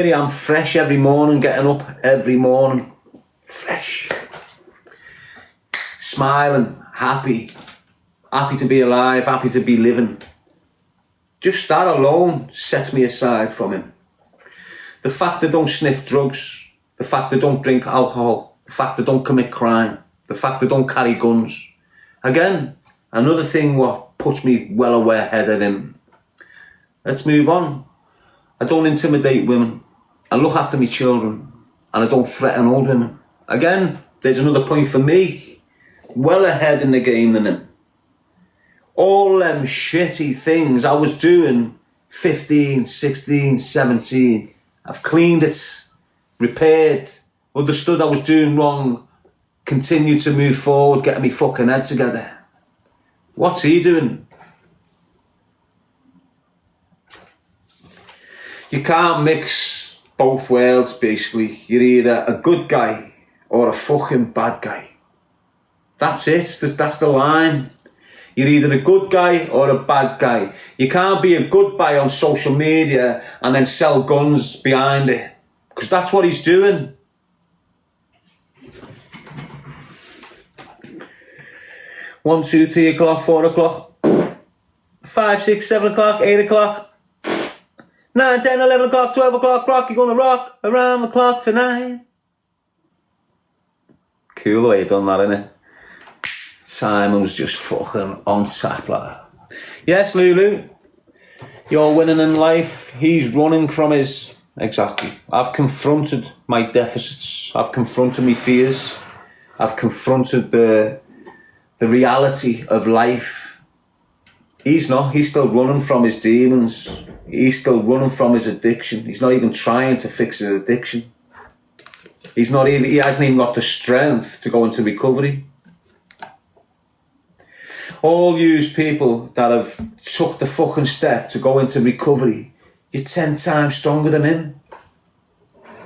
I'm fresh every morning, getting up every morning. Fresh. Smiling, happy. Happy to be alive, happy to be living. Just that alone sets me aside from him. The fact they don't sniff drugs, the fact they don't drink alcohol, the fact they don't commit crime, the fact they don't carry guns. Again, another thing what puts me well aware ahead of him. Let's move on. I don't intimidate women. I look after my children. And I don't threaten old women. Again, there's another point for me. Well ahead in the game than him. All them shitty things I was doing 15, 16, 17. I've cleaned it, repaired, understood I was doing wrong, continued to move forward, getting me fucking head together. What's he doing? You can't mix both worlds, basically. You're either a good guy or a fucking bad guy. That's it. That's the line. You're either a good guy or a bad guy. You can't be a good guy on social media and then sell guns behind it. Because that's what he's doing. One, 2, 3 o'clock, 4 o'clock, 5, 6, 7 o'clock, 8 o'clock. 9, 10, 11 o'clock, 12 o'clock, rock, you're gonna rock around the clock tonight. Cool the way you done that, innit? Simon's just fucking on tap like that. Yes, Lulu, you're winning in life. He's running from his... Exactly. I've confronted my deficits. I've confronted my fears. I've confronted the reality of life. He's not. He's still running from his demons. He's still running from his addiction. He's not even trying to fix his addiction. He hasn't even got the strength to go into recovery. All you people that have took the fucking step to go into recovery, you're 10 times stronger than him.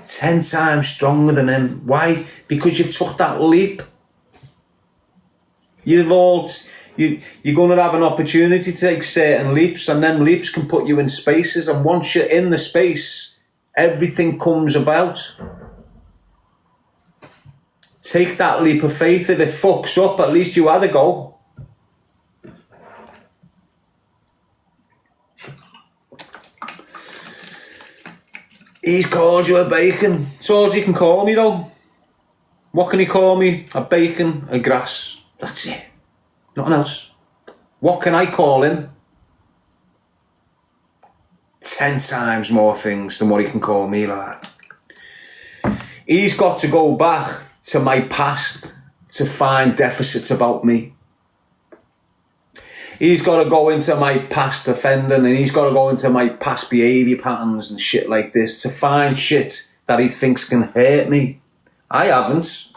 10 times stronger than him. Why? Because you've took that leap. You're going to have an opportunity to take certain leaps, and them leaps can put you in spaces, and once you're in the space, everything comes about. Take that leap of faith. If it fucks up, at least you had a go. He's called you a bacon. That's all he can call me though. What can he call me? A bacon, a grass. That's it. Nothing else. What can I call him? 10 times more things than what he can call me like. He's got to go back to my past to find deficits about me. He's got to go into my past offending, and he's got to go into my past behaviour patterns and shit like this to find shit that he thinks can hurt me. I haven't.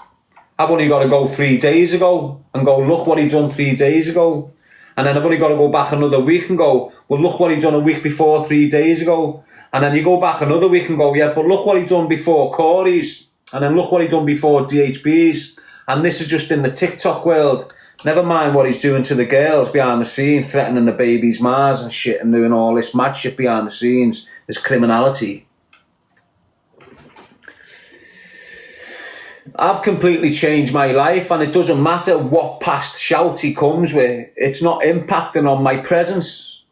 I've only got to go 3 days ago and go, look what he done 3 days ago. And then I've only got to go back another week and go, well, look what he done a week before 3 days ago. And then you go back another week and go, yeah, but look what he done before Corey's. And then look what he done before DHB's. And this is just in the TikTok world. Never mind what he's doing to the girls behind the scenes, threatening the baby's Mars and shit and doing all this mad shit behind the scenes. There's criminality. I've completely changed my life, and it doesn't matter what past shout he comes with. It's not impacting on my presence.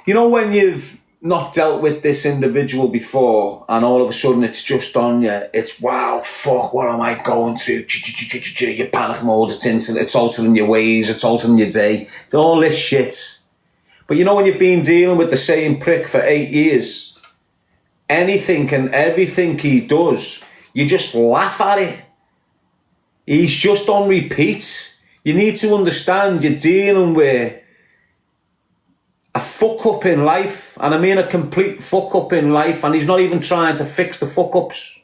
You know when you've not dealt with this individual before and all of a sudden it's just on you, it's wow, fuck, what am I going through? Your panic mode, it's altering your ways, it's altering your day, it's all this shit. But you know when you've been dealing with the same prick for 8 years, anything and everything he does, you just laugh at it. He's just on repeat. You need to understand you're dealing with a fuck up in life, and I mean a complete fuck up in life, and he's not even trying to fix the fuck ups.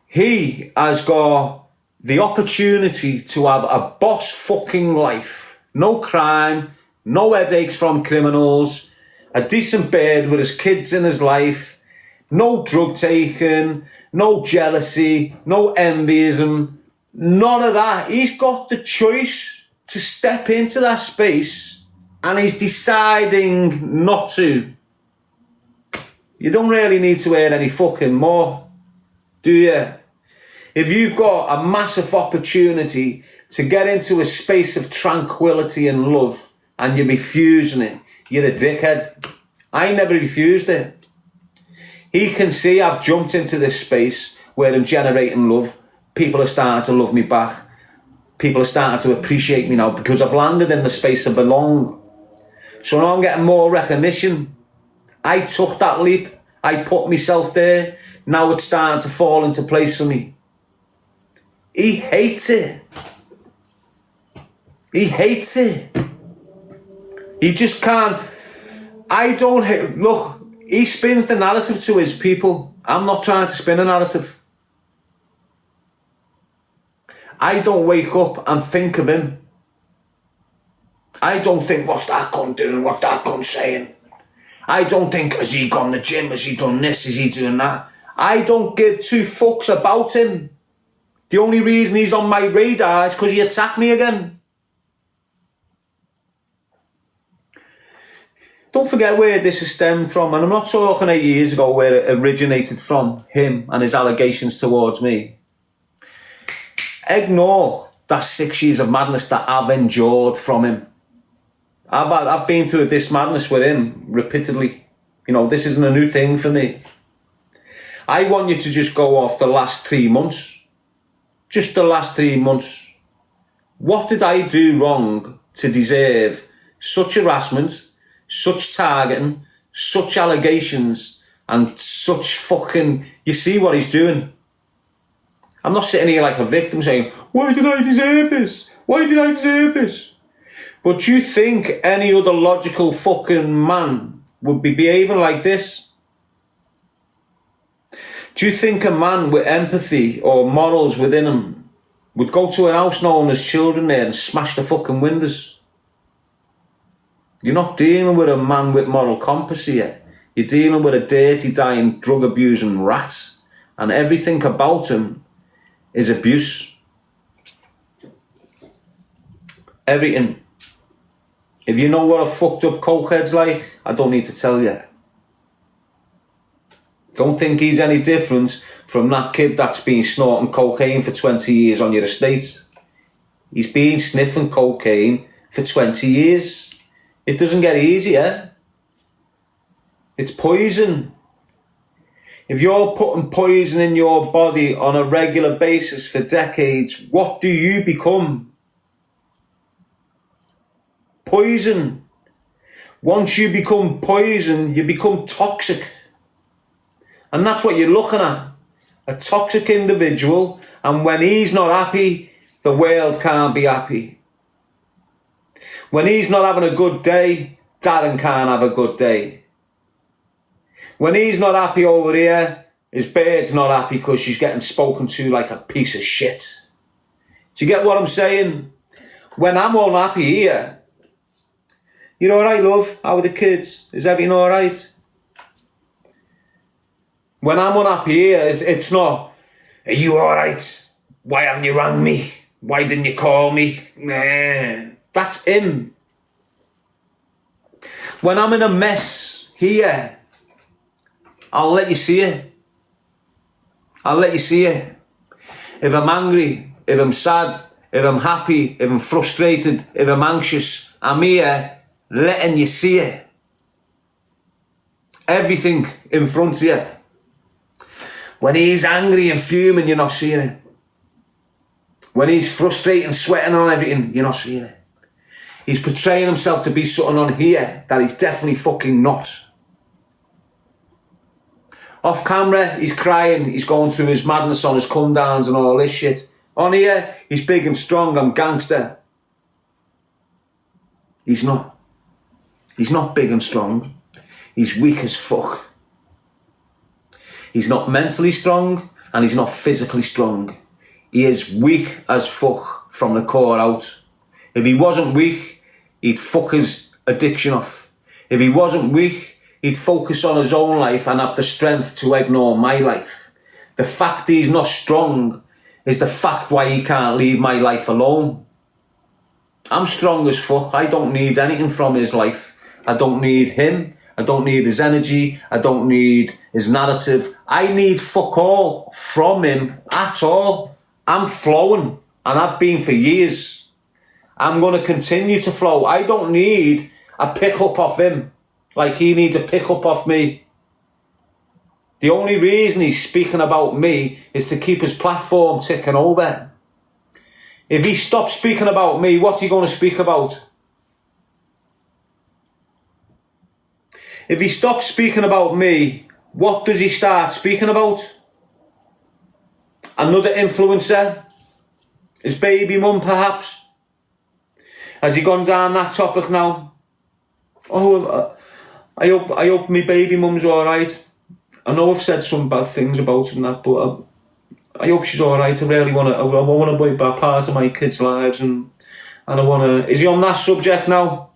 He has got the opportunity to have a boss fucking life. No crime, no headaches from criminals, a decent bed with his kids in his life, no drug taking, no jealousy, no envyism, none of that. He's got the choice to step into that space, and he's deciding not to. You don't really need to earn any fucking more, do you? If you've got a massive opportunity to get into a space of tranquility and love and you're refusing it, you're a dickhead. I never refused it. He can see I've jumped into this space where I'm generating love. People are starting to love me back. People are starting to appreciate me now because I've landed in the space I belong. So now I'm getting more recognition. I took that leap. I put myself there. Now it's starting to fall into place for me. He hates it. He hates it. He just can't. I don't hate. Look, he spins the narrative to his people. I'm not trying to spin a narrative. I don't wake up and think of him. I don't think, what's that cunt doing? What's that cunt saying? I don't think, has he gone to the gym? Has he done this? Is he doing that? I don't give two fucks about him. The only reason he's on my radar is because he attacked me again. Don't forget where this is stemmed from, and I'm not talking 8 years ago where it originated from, him and his allegations towards me. Ignore that 6 years of madness that I've endured from him. I've been through this madness with him repeatedly. You know, this isn't a new thing for me. I want you to just go off the last 3 months. Just the last 3 months. What did I do wrong to deserve such harassment, such targeting, such allegations, and such fucking... You see what he's doing? I'm not sitting here like a victim saying, why did I deserve this? Why did I deserve this? But do you think any other logical fucking man would be behaving like this? Do you think a man with empathy or morals within him would go to an house known as Children there and smash the fucking windows? You're not dealing with a man with moral compass here. You're dealing with a dirty, dying, drug-abusing rat. And everything about him is abuse. Everything. If you know what a fucked up cokehead's like, I don't need to tell you. Don't think he's any different from that kid that's been snorting cocaine for 20 years on your estate. He's been sniffing cocaine for 20 years. It doesn't get easier. It's poison. If you're putting poison in your body on a regular basis for decades, what do you become? Poison. Once you become poison, you become toxic. And that's what you're looking at. A toxic individual, and when he's not happy, the world can't be happy. When he's not having a good day, Darren can't have a good day. When he's not happy over here, his bird's not happy because she's getting spoken to like a piece of shit. Do you get what I'm saying? When I'm unhappy here, you're alright, love? How are the kids? Is everything alright? When I'm unhappy here, it's not, are you alright? Why haven't you rang me? Why didn't you call me? Nah. That's him. When I'm in a mess here, I'll let you see it. I'll let you see it. If I'm angry, if I'm sad, if I'm happy, if I'm frustrated, if I'm anxious, I'm here letting you see it. Everything in front of you. When he's angry and fuming, you're not seeing it. When he's frustrated and sweating on everything, you're not seeing it. He's portraying himself to be something on here that he's definitely fucking not. Off camera, he's crying, he's going through his madness on his come downs and all this shit. On here, he's big and strong, I'm gangster. He's not. He's not big and strong. He's weak as fuck. He's not mentally strong and he's not physically strong. He is weak as fuck from the core out. If he wasn't weak, he'd fuck his addiction off. If he wasn't weak, he'd focus on his own life and have the strength to ignore my life. The fact he's not strong is the fact why he can't leave my life alone. I'm strong as fuck. I don't need anything from his life. I don't need him. I don't need his energy. I don't need his narrative. I need fuck all from him at all. I'm flowing, and I've been for years. I'm going to continue to flow. I don't need a pick up off him like he needs a pick up off me. The only reason he's speaking about me is to keep his platform ticking over. If he stops speaking about me, what's he going to speak about? If he stops speaking about me, what does he start speaking about? Another influencer? His baby mum, perhaps? Has he gone down that topic now? Oh, I hope my baby mum's alright. I know I've said some bad things about her and that, but I hope she's alright. I really want to be a part of my kids' lives, and I want to... Is he on that subject now?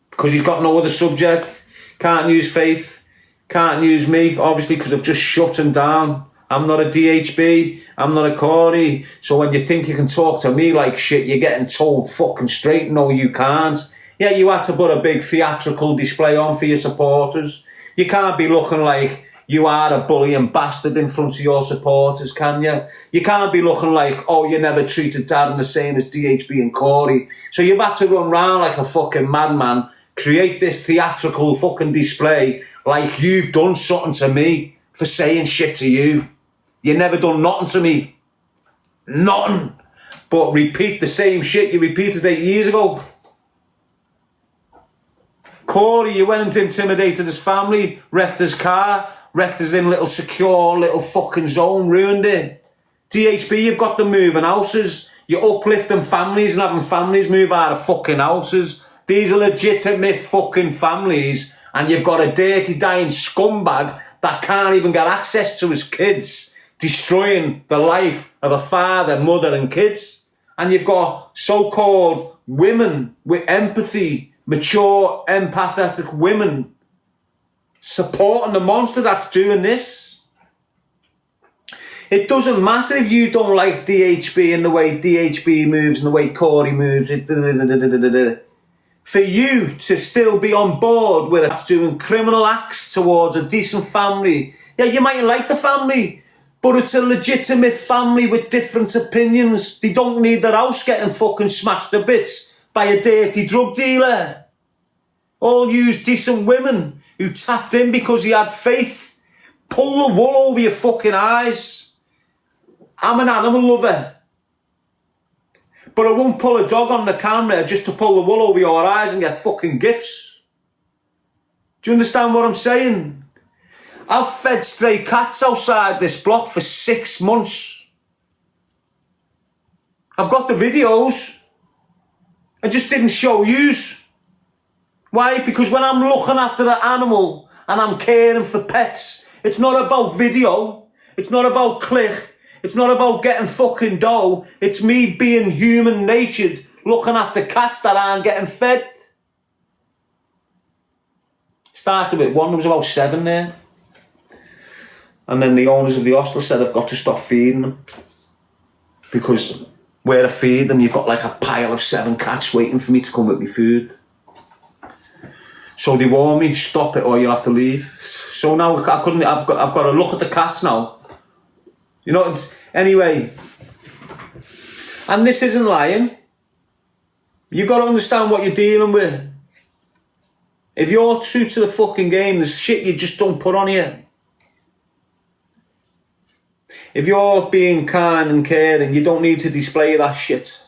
Because he's got no other subject. Can't use Faith. Can't use me, obviously, because I've just shut him down. I'm not a DHB. I'm not a Corey. So when you think you can talk to me like shit, you're getting told fucking straight, no, you can't. Yeah, you had to put a big theatrical display on for your supporters. You can't be looking like you are a bullying bastard in front of your supporters, can you? You can't be looking like, oh, you never treated Darren the same as DHB and Corey. So you've had to run round like a fucking madman, create this theatrical fucking display like you've done something to me for saying shit to you. You never done nothing to me. Nothing. But repeat the same shit you repeated 8 years ago. Corey, you went and intimidated his family, wrecked his car, wrecked his in little secure little fucking zone, ruined it. DHB, you've got them moving houses. You're uplifting families and having families move out of fucking houses. These are legitimate fucking families, and you've got a dirty, dying scumbag that can't even get access to his kids, destroying the life of a father, mother and kids. And you've got so-called women with empathy, mature, empathetic women supporting the monster that's doing this. It doesn't matter if you don't like DHB and the way DHB moves and the way Corey moves. For you to still be on board with it, doing criminal acts towards a decent family. Yeah, you might like the family, but it's a legitimate family with different opinions. They don't need their house getting fucking smashed to bits by a dirty drug dealer. All use decent women who tapped in because he had faith. Pull the wool over your fucking eyes. I'm an animal lover, but I won't pull a dog on the camera just to pull the wool over your eyes and get fucking gifts. Do you understand what I'm saying? I've fed stray cats outside this block for 6 months. I've got the videos. I just didn't show yous. Why? Because when I'm looking after an animal and I'm caring for pets, it's not about video. It's not about click. It's not about getting fucking dough. It's me being human-natured, looking after cats that aren't getting fed. Started with one, there was about 7 there. And then the owners of the hostel said, I've got to stop feeding them. Because where I feed them, you've got like a pile of 7 cats waiting for me to come with me food. So they warned me, stop it or you'll have to leave. So now I've got to look at the cats now. You know, anyway. And this isn't lying. You've got to understand what you're dealing with. If you're true to the fucking game, there's shit you just don't put on here. If you're being kind and caring, you don't need to display that shit.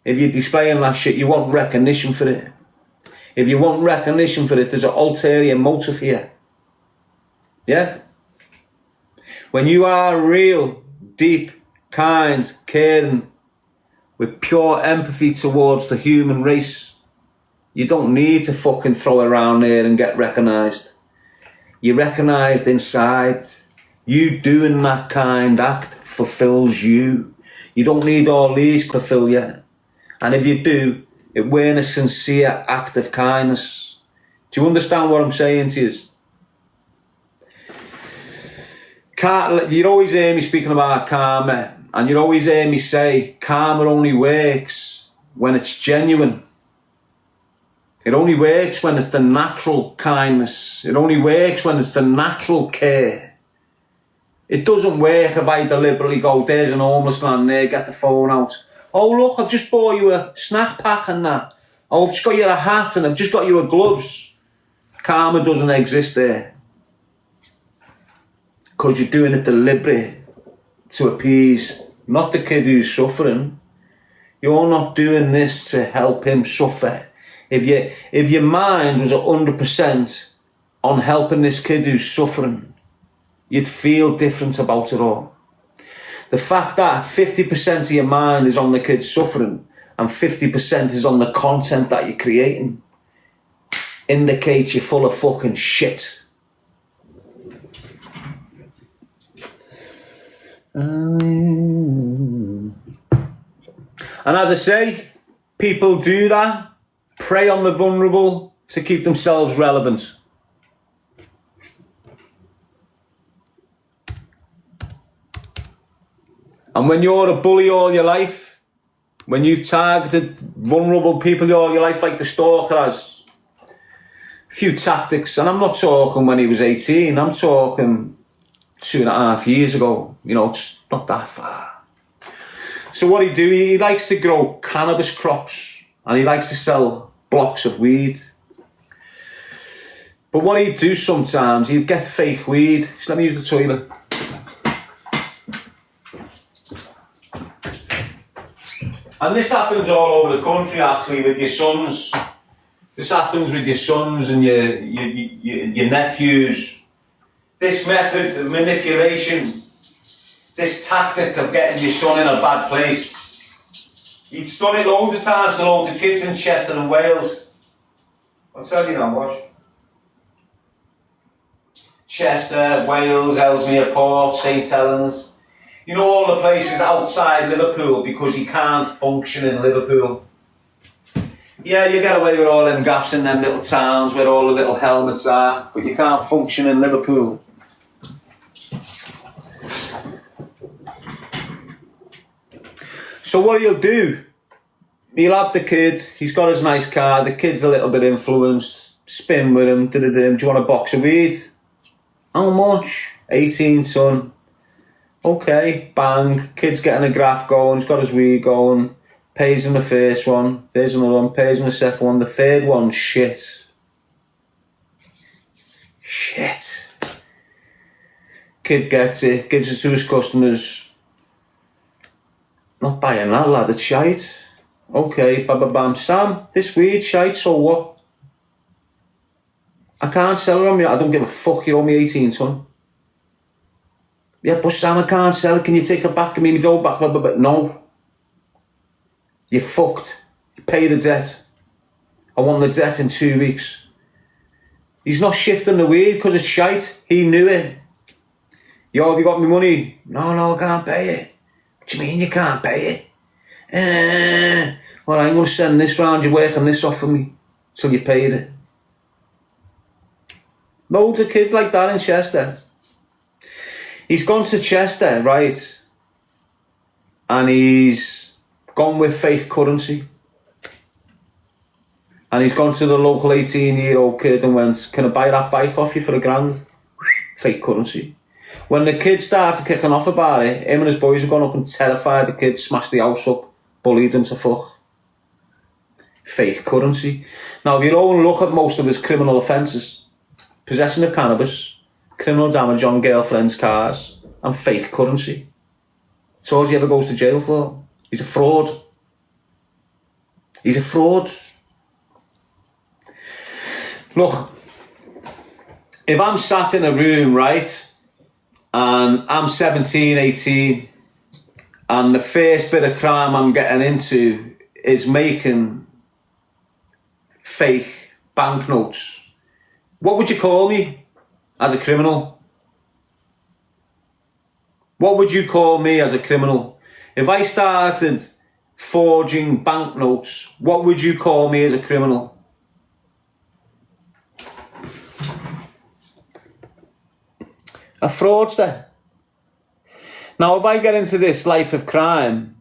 If you're displaying that shit, you want recognition for it. If you want recognition for it, there's an ulterior motive here. Yeah? When you are real, deep, kind, caring, with pure empathy towards the human race, you don't need to fucking throw around there and get recognised. You're recognised inside. You doing that kind act fulfills you. You don't need all these to fulfill you. And if you do, it weren't a sincere act of kindness. Do you understand what I'm saying to you? You always hear me speaking about karma, and you always hear me say karma only works when it's genuine. It only works when it's the natural kindness. It only works when it's the natural care. It doesn't work if I deliberately go, there's an homeless man there, get the phone out. Oh look, I've just bought you a snack pack and that. Oh, I've just got you a hat and I've just got you a gloves. Karma doesn't exist there. Because you're doing it deliberately to appease, not the kid who's suffering. You're not doing this to help him suffer. If your mind was 100% on helping this kid who's suffering, you'd feel different about it all. The fact that 50% of your mind is on the kid suffering and 50% is on the content that you're creating indicates you're full of fucking shit. And as I say, people do that, prey on the vulnerable to keep themselves relevant. And when you're a bully all your life, when you've targeted vulnerable people all your life like the stalker has, a few tactics, and I'm not talking when he was 18, I'm talking 2.5 years ago, you know, it's not that far. So what he likes to grow cannabis crops and he likes to sell blocks of weed. But what he'd do sometimes, he'd get fake weed. Just let me use the toilet. And this happens all over the country actually with your sons. This happens with your sons and your nephews. This method of manipulation, this tactic of getting your son in a bad place. He's done it loads of times to loads of kids in Chester and Wales. I'll tell you now, watch. Chester, Wales, Ellesmere Port, St Helens. You know, all the places outside Liverpool because you can't function in Liverpool. Yeah, you get away with all them gaffs in them little towns where all the little helmets are, but you can't function in Liverpool. So what he'll do, he'll have the kid, he's got his nice car, the kid's a little bit influenced, spin with him, do you want a box of weed? How much? 18, son. Okay, bang, kid's getting a graph going, he's got his weed going, pays him the first one, there's another one, pays him the second one, the third one, shit. Shit. Kid gets it, gives it to his customers. Not buying that, lad, it's shite. Okay, bam, Sam, this weed, shite, so what? I can't sell it on you, I don't give a fuck, you owe me 18, son. Yeah, but Sam, I can't sell it, can you take it back, give me my dough back, no. You're fucked, you pay the debt. I want the debt in 2 weeks. He's not shifting the weed because it's shite, he knew it. Yo, have you got me money? No, I can't pay it. What do you mean you can't pay it? Well, I'm going to send this round, you're working this off for me till you paid it. Loads of kids like that in Chester. He's gone to Chester, right? And he's gone with fake currency. And he's gone to the local 18-year-old kid and went, can I buy that bike off you for £1,000? Fake currency. When the kid started kicking off about it, him and his boys have gone up and terrified the kid, smashed the house up, bullied him to fuck. Fake currency. Now, if you don't look at most of his criminal offences, possession of cannabis, criminal damage on girlfriends' cars, and fake currency. That's all he ever goes to jail for. He's a fraud. He's a fraud. Look, if I'm sat in a room, right, and I'm 17, 18, and the first bit of crime I'm getting into is making fake banknotes, what would you call me as a criminal? What would you call me as a criminal? If I started forging banknotes, what would you call me as a criminal? A fraudster. Now, if I get into this life of crime,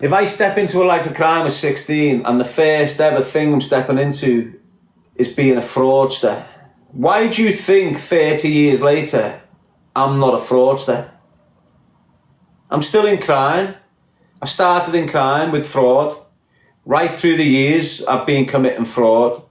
If I step into a life of crime at 16 and the first ever thing I'm stepping into is being a fraudster, why do you think 30 years later I'm not a fraudster? I'm still in crime. I started in crime with fraud. Right through the years I've been committing fraud.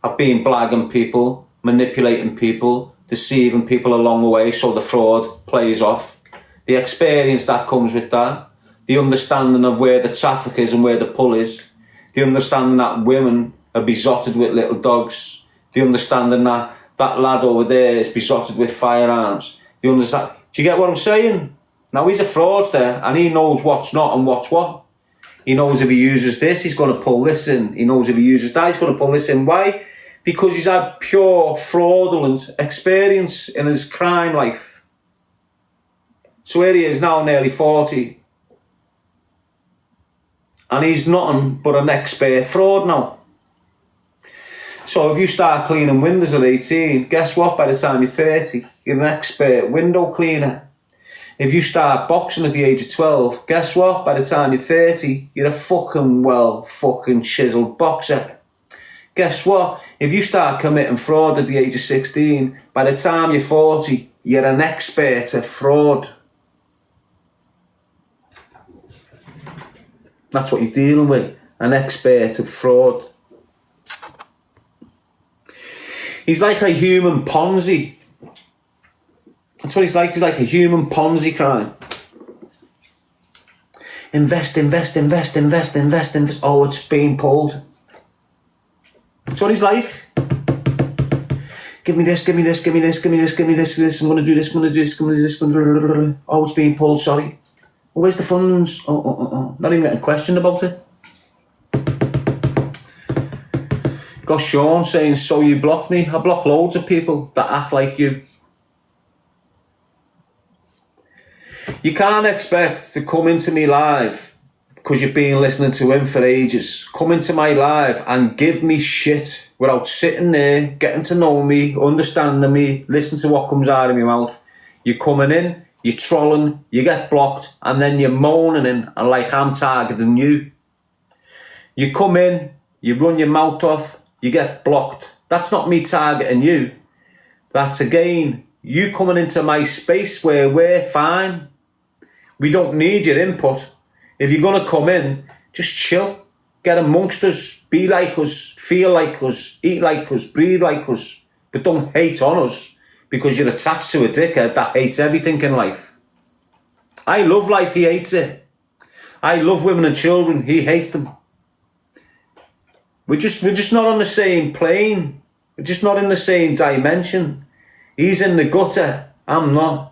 I've been blagging people, manipulating people, deceiving people along the way so the fraud plays off. The experience that comes with that. The understanding of where the traffic is and where the pull is. The understanding that women are besotted with little dogs. The understanding that that lad over there is besotted with firearms. You understand? Do you get what I'm saying? Now he's a fraudster and he knows what's not and what's what. He knows if he uses this, he's going to pull this in. He knows if he uses that, he's going to pull this in. Why? Because he's had pure fraudulent experience in his crime life. So here he is now, nearly 40. And he's nothing but an expert fraud now. So if you start cleaning windows at 18, guess what? By the time you're 30, you're an expert window cleaner. If you start boxing at the age of 12, guess what? By the time you're 30, you're a fucking chiseled boxer. Guess what? If you start committing fraud at the age of 16, by the time you're 40, you're an expert at fraud. That's what you're dealing with, an expert at fraud. He's like a human Ponzi. That's what he's like a human Ponzi crime. Invest. Oh, it's being pulled. That's what he's like. Give me this. I'm going to do this. Oh, it's being pulled, sorry. Oh, where's the funds? Oh. Not even getting questioned about it. Got Sean saying, so you blocked me. I block loads of people that act like you. You can't expect to come into me live because you've been listening to him for ages. Come into my live and give me shit without sitting there, getting to know me, understanding me, listen to what comes out of my mouth. You're coming in, you're trolling, you get blocked, and then you're moaning in and like I'm targeting you. You come in, you run your mouth off, you get blocked. That's not me targeting you. That's again, you coming into my space where we're fine. We don't need your input. If you're going to come in, just chill. Get amongst us. Be like us. Feel like us. Eat like us. Breathe like us. But don't hate on us because you're attached to a dickhead that hates everything in life. I love life. He hates it. I love women and children. He hates them. We're just not on the same plane. We're just not in the same dimension. He's in the gutter. I'm not.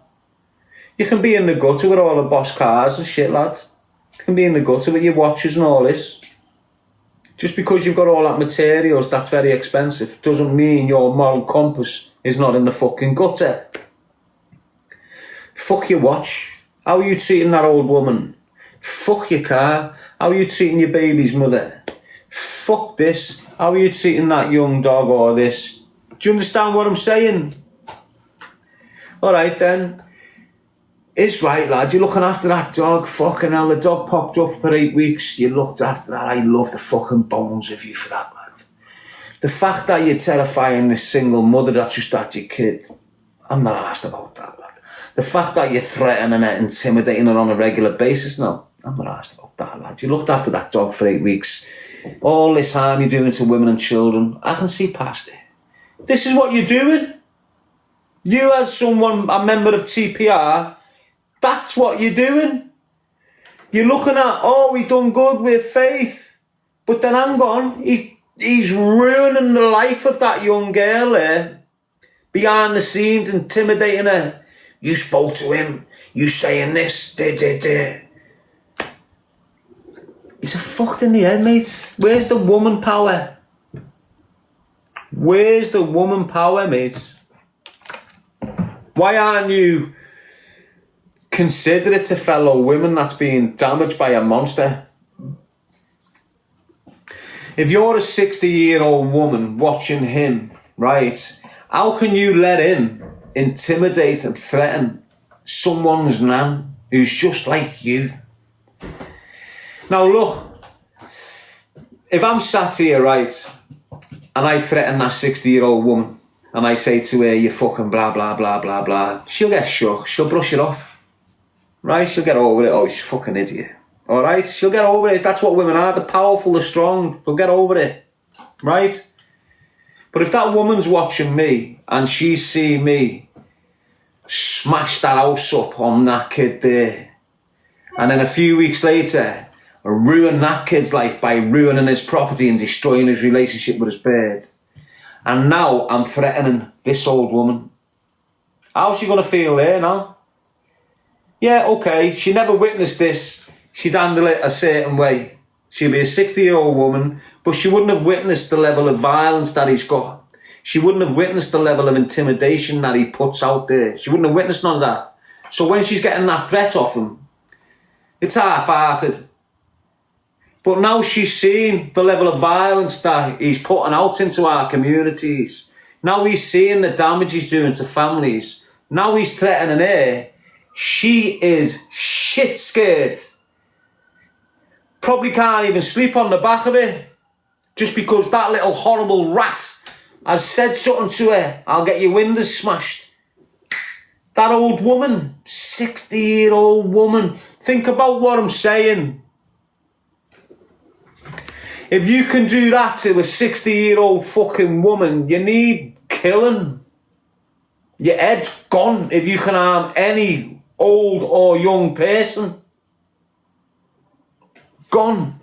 You can be in the gutter with all the boss cars and shit, lad. You can be in the gutter with your watches and all this. Just because you've got all that materials that's very expensive doesn't mean your moral compass is not in the fucking gutter. Fuck your watch. How are you treating that old woman? Fuck your car. How are you treating your baby's mother? Fuck this. How are you treating that young dog or this? Do you understand what I'm saying? Alright then. It's right, lad. You're looking after that dog. Fucking hell, the dog popped up for 8 weeks. You looked after that. I love the fucking bones of you for that, lad. The fact that you're terrifying this single mother that's just had your kid, I'm not asked about that, lad. The fact that you're threatening her, intimidating her on a regular basis, no, I'm not asked about that, lad. You looked after that dog for 8 weeks. All this harm you're doing to women and children, I can see past it. This is what you're doing. You as someone, a member of TPR, that's what you're doing. You're looking at, oh, we done good with Faith. But then hang on, he's ruining the life of that young girl there. Behind the scenes, intimidating her. You spoke to him. You saying this. He's a fucked in the head, mate. Where's the woman power? Where's the woman power, mate? Why aren't you considerate to fellow women that's being damaged by a monster? If you're a 60-year-old woman watching him, right, how can you let him intimidate and threaten someone's nan who's just like you? Now look, if I'm sat here, right, and I threaten that 60-year-old woman, and I say to her, you fucking blah, blah, blah, blah, blah, she'll get shook, she'll brush it off, right? She'll get over it. Oh, she's a fucking idiot. All right? She'll get over it. That's what women are. They're powerful, they're strong. They'll get over it, right? But if that woman's watching me, and she's seeing me smash that house up on that kid there, and then a few weeks later, ruin that kid's life by ruining his property and destroying his relationship with his bird, and now I'm threatening this old woman, how's she going to feel there now? Yeah, okay, she never witnessed this, she'd handle it a certain way. She'd be a 60-year-old woman, but she wouldn't have witnessed the level of violence that he's got. She wouldn't have witnessed the level of intimidation that he puts out there. She wouldn't have witnessed none of that. So when she's getting that threat off him, it's half-hearted. But now she's seen the level of violence that he's putting out into our communities. Now he's seeing the damage he's doing to families. Now he's threatening her. She is shit scared. Probably can't even sleep on the back of it, just because that little horrible rat has said something to her. I'll get your windows smashed. That old woman, 60-year-old woman. Think about what I'm saying. If you can do that to a 60-year-old fucking woman, you need killing. Your head's gone if you can harm any old or young person. Gone.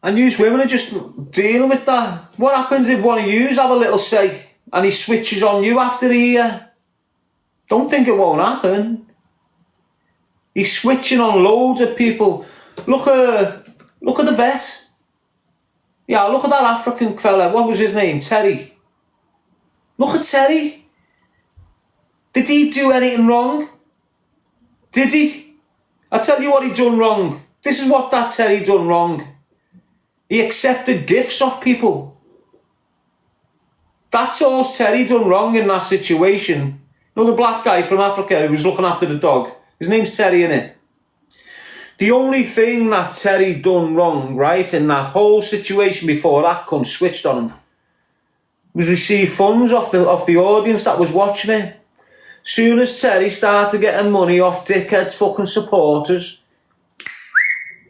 And you women are just dealing with that. What happens if one of yous have a little say and he switches on you after a year? Don't think it won't happen. He's switching on loads of people. Look at the vet. Yeah, look at that African fella. What was his name? Terry. Look at Terry. Did he do anything wrong? Did he? I tell you what he done wrong. This is what that Terry done wrong. He accepted gifts off people. That's all Terry done wrong in that situation. You know the black guy from Africa who was looking after the dog? His name's Terry, innit? The only thing that Terry done wrong, right, in that whole situation before that cunt switched on him, was receive funds off the audience that was watching it. Soon as Terry started getting money off dickheads fucking supporters,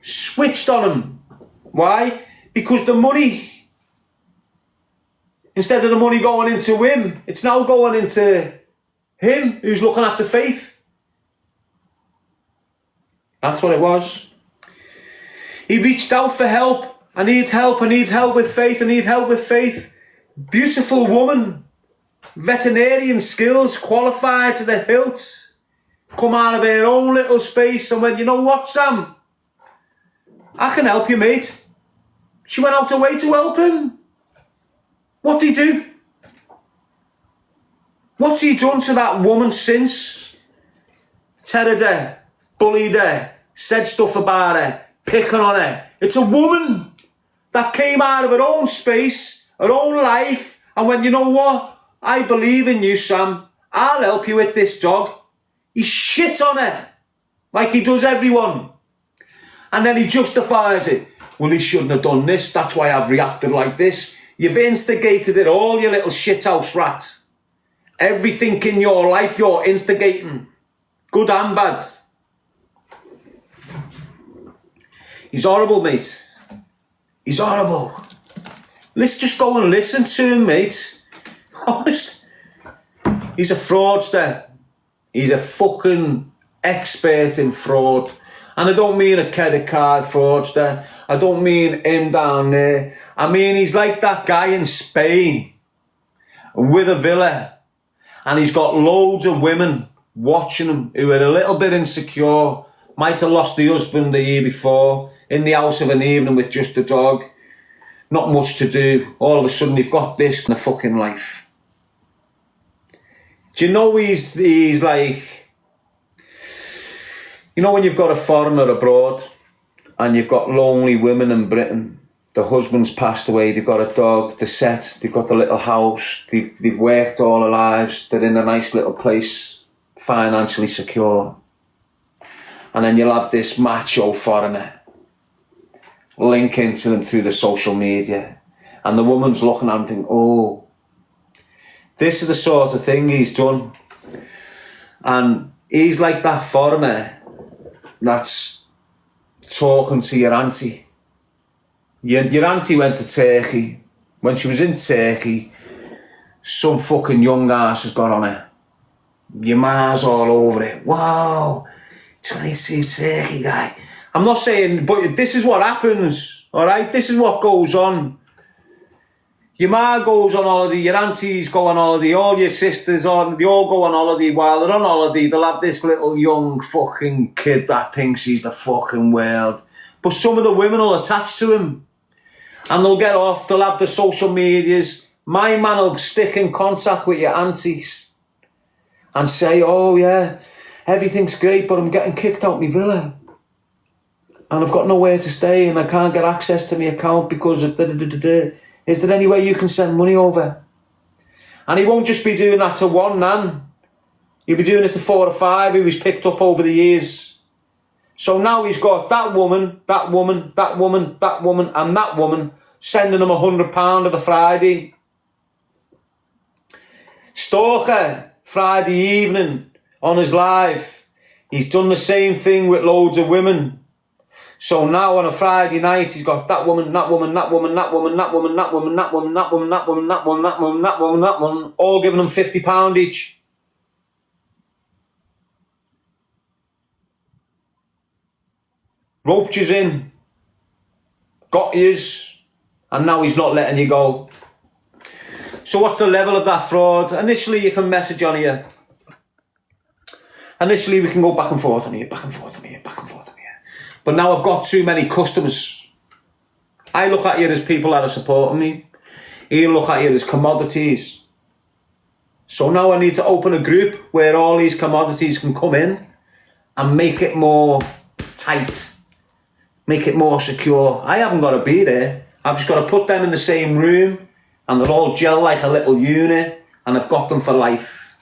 switched on him. Why? Because the money, instead of the money going into him, it's now going into him who's looking after Faith. That's what it was. He reached out for help. I need help with Faith, I need help with Faith. Beautiful woman. Veterinarian skills, qualified to the hilt. Come out of her own little space and went, you know what, Sam? I can help you, mate. She went out her way to help him. What did he do? What's he done to that woman since? Teared her, bullied her, said stuff about her, picking on her. It's a woman that came out of her own space, her own life, and went, you know what? I believe in you, Sam. I'll help you with this dog. He shit on her like he does everyone. And then he justifies it. Well, he shouldn't have done this. That's why I've reacted like this. You've instigated it all, you little shithouse rat. Everything in your life you're instigating. Good and bad. He's horrible, mate. He's horrible. Let's just go and listen to him, mate. Honest. He's a fraudster. He's a fucking expert in fraud. And I don't mean a credit card fraudster. I don't mean him down there. I mean he's like that guy in Spain with a villa. And he's got loads of women watching him who are a little bit insecure. Might have lost the husband the year before. In the house of an evening with just a dog. Not much to do. All of a sudden you've got this in a fucking life. Do you know he's like, you know when you've got a foreigner abroad and you've got lonely women in Britain, the husband's passed away, they've got a dog, they're set, they've got the little house, they've worked all their lives, they're in a nice little place, financially secure. And then you'll have this macho foreigner linking to them through the social media. And the woman's looking at him thinking, oh, this is the sort of thing he's done. And he's like that foreigner that's talking to your auntie. Your auntie went to Turkey. When she was in Turkey, some fucking young ass has got on her. Your ma's all over it. Wow, 22 Turkey guy. I'm not saying, but this is what happens, alright? This is what goes on. Your ma goes on holiday, your aunties go on holiday, all your sisters, they all go on holiday. While they're on holiday, they'll have this little young fucking kid that thinks he's the fucking world. But some of the women will attach to him. And they'll get off, they'll have the social medias. My man will stick in contact with your aunties and say, oh yeah, everything's great, but I'm getting kicked out my villa. And I've got nowhere to stay and I can't get access to my account because of da-da-da-da-da. Is there any way you can send money over? And he won't just be doing that to one nan. He'll be doing it to 4 or 5 who he's picked up over the years. So now he's got that woman, that woman, that woman, that woman, and that woman sending him £100 of a Friday. Stalker, Friday evening on his live. He's done the same thing with loads of women. So now on a Friday night, he's got that woman, that woman, that woman, that woman, that woman, that woman, that woman, that woman, that woman, that woman, that woman, that woman, that woman, all giving him £50 each. Roped yous in, got yous, and now he's not letting you go. So what's the level of that fraud? Initially you can message on here. Initially we can go back and forth on here, back and forth on here, back and forth on here. But now I've got too many customers. I look at you as people that are supporting me. You look at you as commodities. So now I need to open a group where all these commodities can come in and make it more tight. Make it more secure. I haven't got to be there. I've just got to put them in the same room and they're all gel like a little unit and I've got them for life.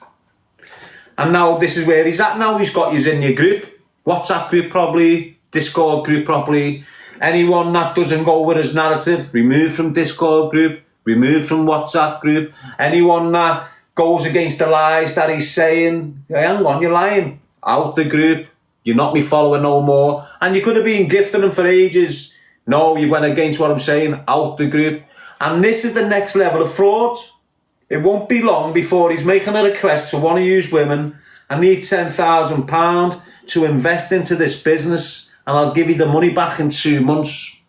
And now this is where he's at now. He's got you in your group. WhatsApp group probably. Discord group properly. Anyone that doesn't go with his narrative, remove from Discord group, remove from WhatsApp group. Anyone that goes against the lies that he's saying, hey, hang on, you're lying. Out the group. You're not me following no more. And you could have been gifting him for ages. No, you went against what I'm saying. Out the group. And this is the next level of fraud. It won't be long before he's making a request to want to use women. I need £10,000 to invest into this business. And I'll give you the money back in 2 months.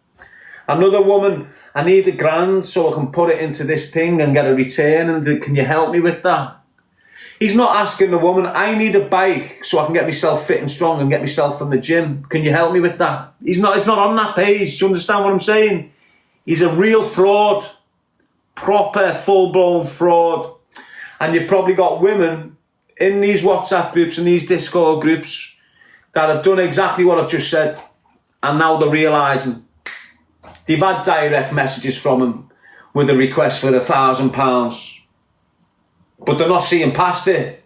Another woman, I need £1,000 so I can put it into this thing and get a return. And can you help me with that? He's not asking the woman, I need a bike so I can get myself fit and strong and get myself from the gym. Can you help me with that? It's not on that page. Do you understand what I'm saying? He's a real fraud. Proper, full-blown fraud. And you've probably got women in these WhatsApp groups and these Discord groups that have done exactly what I've just said, and now they're realising. They've had direct messages from him with a request for £1,000, but they're not seeing past it.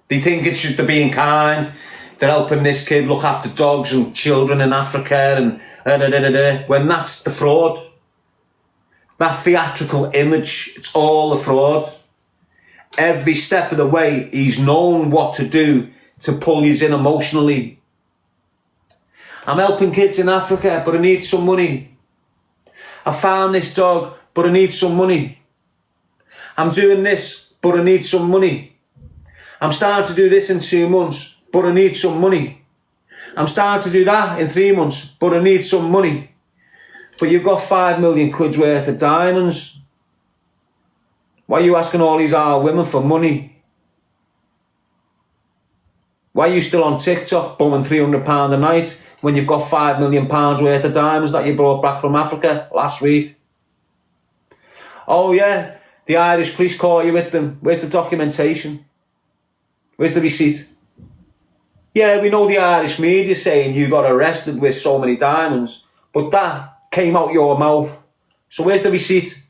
They think it's just they're being kind, they're helping this kid look after dogs and children in Africa, and when that's the fraud. That theatrical image, it's all the fraud. Every step of the way, he's known what to do to pull you in emotionally. I'm helping kids in Africa, but I need some money. I found this dog, but I need some money. I'm doing this, but I need some money. I'm starting to do this in 2 months, but I need some money. I'm starting to do that in 3 months, but I need some money. But you've got 5 million quid's worth of diamonds. Why are you asking all these old women for money? Why are you still on TikTok bumming £300 a night when you've got £5 million worth of diamonds that you brought back from Africa last week? Oh yeah, the Irish police caught you with them. Where's the documentation? Where's the receipt? Yeah, we know the Irish media saying you got arrested with so many diamonds, but that came out your mouth. So where's the receipt?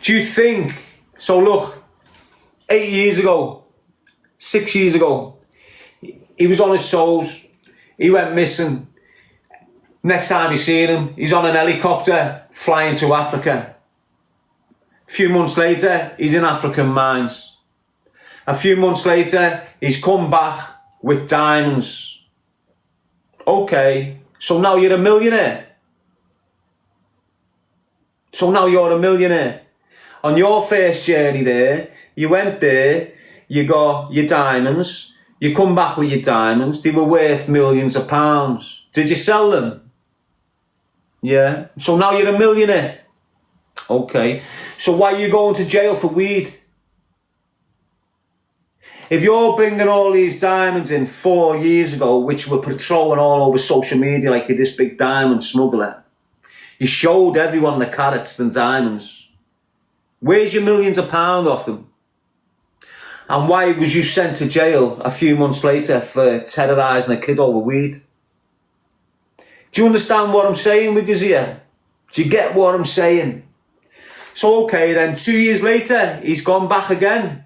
Do you think... So look, 8 years ago, 6 years ago, he was on his toes. He went missing. Next time you see him, he's on an helicopter flying to Africa. A few months later, he's in African mines. A few months later, he's come back with diamonds. Okay, so now you're a millionaire. So now you're a millionaire. On your first journey there, you went there, you got your diamonds, you come back with your diamonds, they were worth millions of pounds. Did you sell them? Yeah. So now you're a millionaire. Okay. So why are you going to jail for weed? If you're bringing all these diamonds in 4 years ago, which were patrolling all over social media like you're this big diamond smuggler, you showed everyone the carats and diamonds. Where's your millions of pounds off them? And why was you sent to jail a few months later for terrorising a kid over weed? Do you understand what I'm saying with you here? Do you get what I'm saying? So okay then, 2 years later, he's gone back again.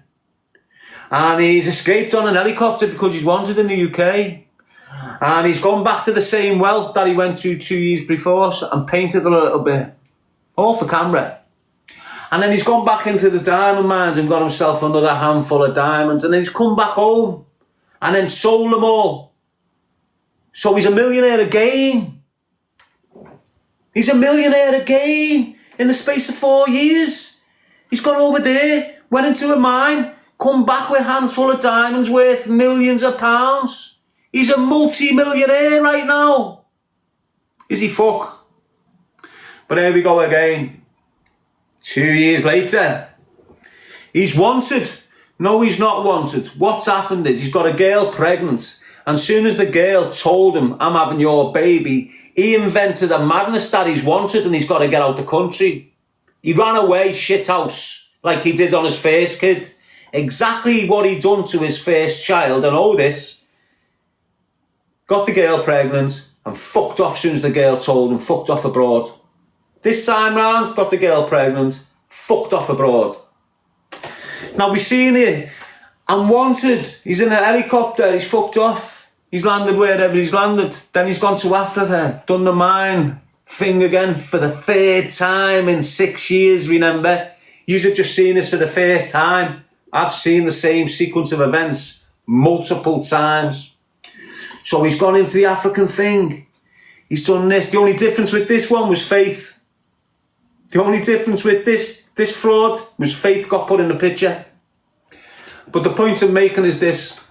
And he's escaped on an helicopter because he's wanted in the UK. And he's gone back to the same well that he went to 2 years before and painted a little bit. All for camera. And then he's gone back into the diamond mines and got himself another handful of diamonds. And then he's come back home and then sold them all. So he's a millionaire again. He's a millionaire again in the space of 4 years. He's gone over there, went into a mine, come back with a handful of diamonds worth millions of pounds. He's a multi-millionaire right now. Is he fuck? But here we go again. 2 years later, he's wanted. No, he's not wanted. What's happened is he's got a girl pregnant. And soon as the girl told him, I'm having your baby, he invented a madness that he's wanted and he's got to get out the country. He ran away shithouse like he did on his first kid. Exactly what he done to his first child. And all this, got the girl pregnant and fucked off soon as the girl told him, fucked off abroad. This time round, got the girl pregnant, fucked off abroad. Now we've seen here, I'm wanted. He's in a helicopter, he's fucked off. He's landed wherever he's landed. Then he's gone to Africa, done the mine thing again for the third time in 6 years, remember? You've just seen this for the first time. I've seen the same sequence of events multiple times. So he's gone into the African thing. He's done this. The only difference with this one was faith. The only difference with this fraud was faith got put in the picture. But the point I'm making is this.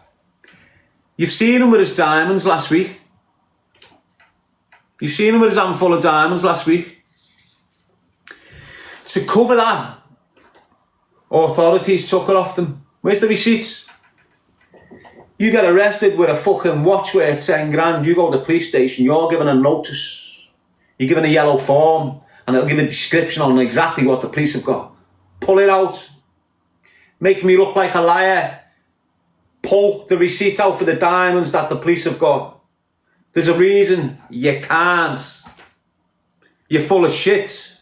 You've seen him with his diamonds last week. You've seen him with his handful of diamonds last week. To cover that, authorities took it off them. Where's the receipts? You get arrested with a fucking watch worth 10 grand. You go to the police station, you're given a notice. You're given a yellow form and it'll give a description on exactly what the police have got. Pull it out. Make me look like a liar. Pull the receipt out for the diamonds that the police have got. There's a reason you can't. You're full of shit.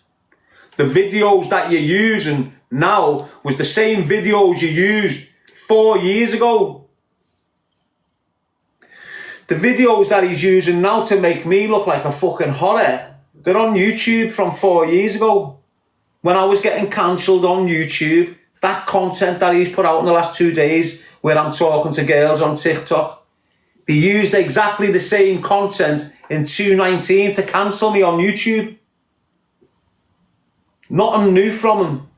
The videos that you're using now was the same videos you used 4 years ago. The videos that he's using now to make me look like a fucking horror, they're on YouTube from 4 years ago. When I was getting cancelled on YouTube, that content that he's put out in the last 2 days, where I'm talking to girls on TikTok, they used exactly the same content in 2019 to cancel me on YouTube. Nothing new from him.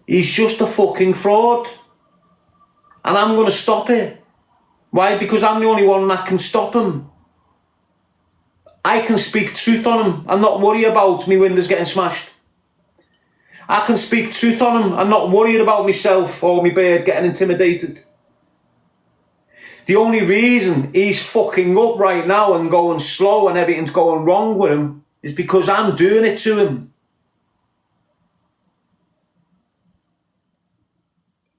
He's just a fucking fraud. And I'm going to stop it. Why? Because I'm the only one that can stop him. I can speak truth on him and not worry about me windows getting smashed. I can speak truth on him and not worry about myself or my bird getting intimidated. The only reason he's fucking up right now and going slow and everything's going wrong with him is because I'm doing it to him.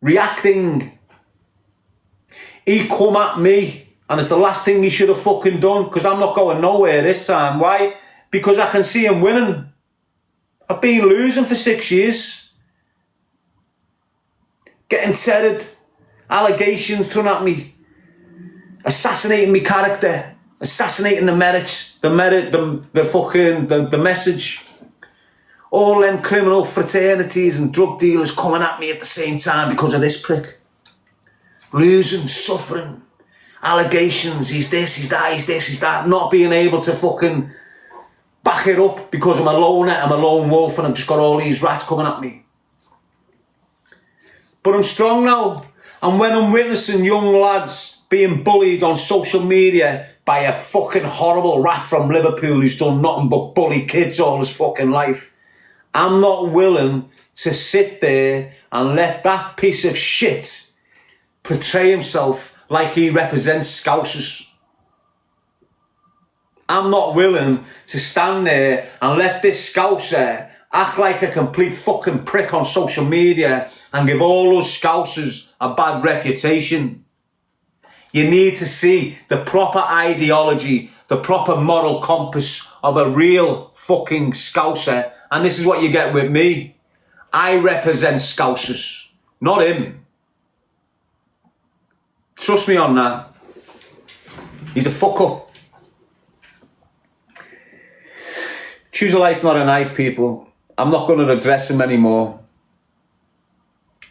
Reacting. He come at me and it's the last thing he should have fucking done because I'm not going nowhere this time. Why? Because I can see him winning. I've been losing for 6 years. getting tethered, allegations thrown at me, assassinating me character, assassinating the merits, the message. All them criminal fraternities and drug dealers coming at me at the same time because of this prick. Losing, suffering, allegations, he's this, he's that, he's this, he's that, not being able to fucking back it up because I'm a loner, I'm a lone wolf and I've just got all these rats coming at me. But I'm strong now, and when I'm witnessing young lads being bullied on social media by a fucking horrible rat from Liverpool who's done nothing but bully kids all his fucking life, I'm not willing to sit there and let that piece of shit portray himself like he represents Scousers. I'm not willing to stand there and let this Scouser act like a complete fucking prick on social media and give all those Scousers a bad reputation. You need to see the proper ideology, the proper moral compass of a real fucking Scouser. And this is what you get with me. I represent Scousers, not him. Trust me on that. He's a fuck up. Choose a life, not a knife, people. I'm not going to address him anymore.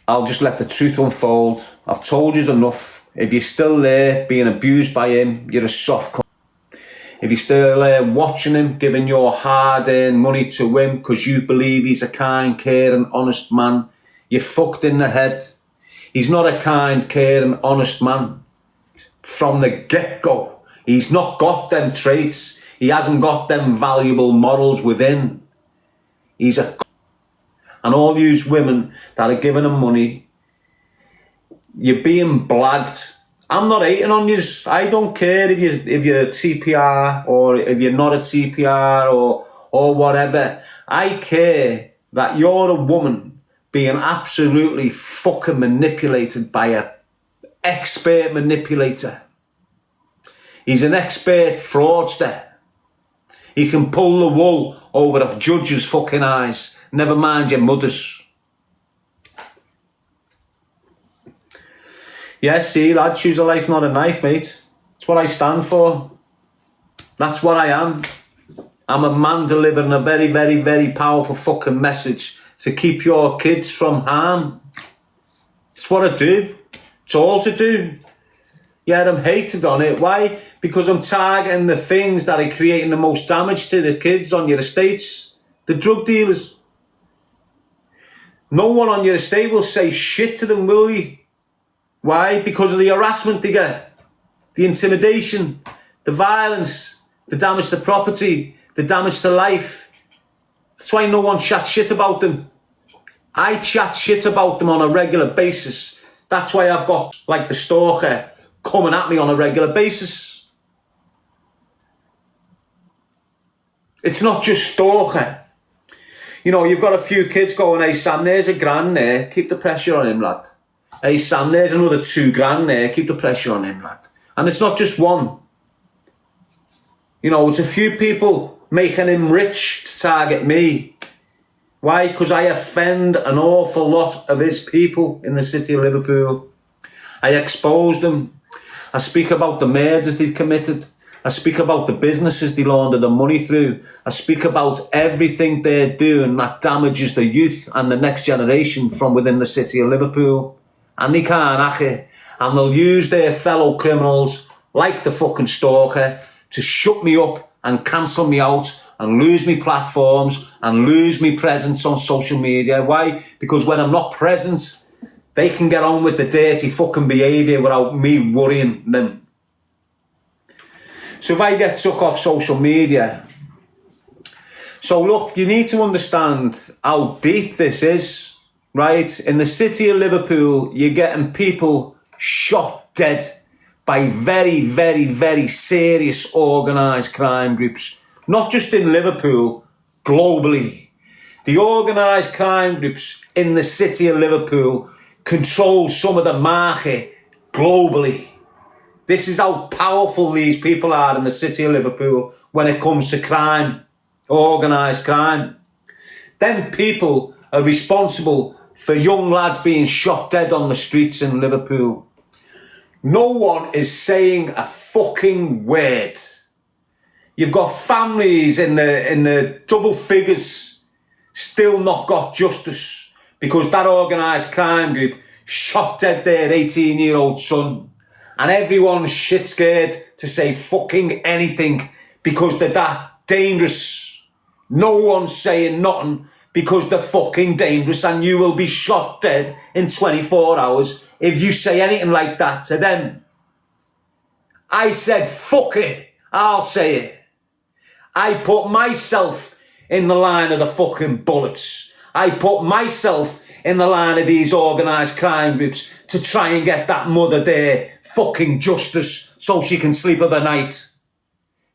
I'll just let the truth unfold. I've told you enough. If you're still there being abused by him, you're a soft cunt. If you're still there watching him, giving your hard-earned money to him because you believe he's a kind, caring, honest man, you're fucked in the head. He's not a kind, caring, honest man. From the get-go, he's not got them traits. He hasn't got them valuable morals within. He's a and all these women that are giving him money, you're being blagged. I'm not hating on you. I don't care if you're a TPR or if you're not a TPR or whatever. I care that you're a woman being absolutely fucking manipulated by a expert manipulator. He's an expert fraudster. He can pull the wool over a judge's fucking eyes. Never mind your mother's. Yes, see, lad, choose a life, not a knife, mate. That's what I stand for. That's what I am. I'm a man delivering a very, very, very powerful fucking message to keep your kids from harm. It's what I do. It's all to do. Yeah, I'm hated on it. Why? Because I'm targeting the things that are creating the most damage to the kids on your estates. The drug dealers. No one on your estate will say shit to them, will you? Why? Because of the harassment they get, the intimidation, the violence, the damage to property, the damage to life. That's why no one chats shit about them. I chat shit about them on a regular basis. That's why I've got, like, the stalker coming at me on a regular basis. It's not just stalker. You know, you've got a few kids going, hey Sam, there's a grand there, keep the pressure on him, lad. Hey Sam, there's another $2,000 there, keep the pressure on him, lad. And it's not just one. You know, it's a few people making him rich to target me. Why? Because I offend an awful lot of his people in the city of Liverpool. I expose them. I speak about the murders they've committed. I speak about the businesses they launder the money through. I speak about everything they're doing that damages the youth and the next generation from within the city of Liverpool. And they can't hack it. And they'll use their fellow criminals, like the fucking stalker, to shut me up and cancel me out and lose me platforms and lose me presence on social media. Why? Because when I'm not present, they can get on with the dirty fucking behaviour without me worrying them. So if I get took off social media, so look, you need to understand how deep this is, right? In the city of Liverpool, you're getting people shot dead by very, very, very serious organised crime groups. Not just in Liverpool, globally. The organised crime groups in the city of Liverpool control some of the market globally. This is how powerful these people are in the city of Liverpool when it comes to crime, organised crime. Them people are responsible for young lads being shot dead on the streets in Liverpool. No one is saying a fucking word. You've got families in the double figures still not got justice because that organised crime group shot dead their 18-year-old son. And everyone's shit scared to say fucking anything because they're that dangerous. No one's saying nothing because they're fucking dangerous, and you will be shot dead in 24 hours if you say anything like that to them. I said, fuck it, I'll say it. I put myself in the line of the fucking bullets. I put myself in the line of these organised crime groups to try and get that mother there fucking justice so she can sleep of the night.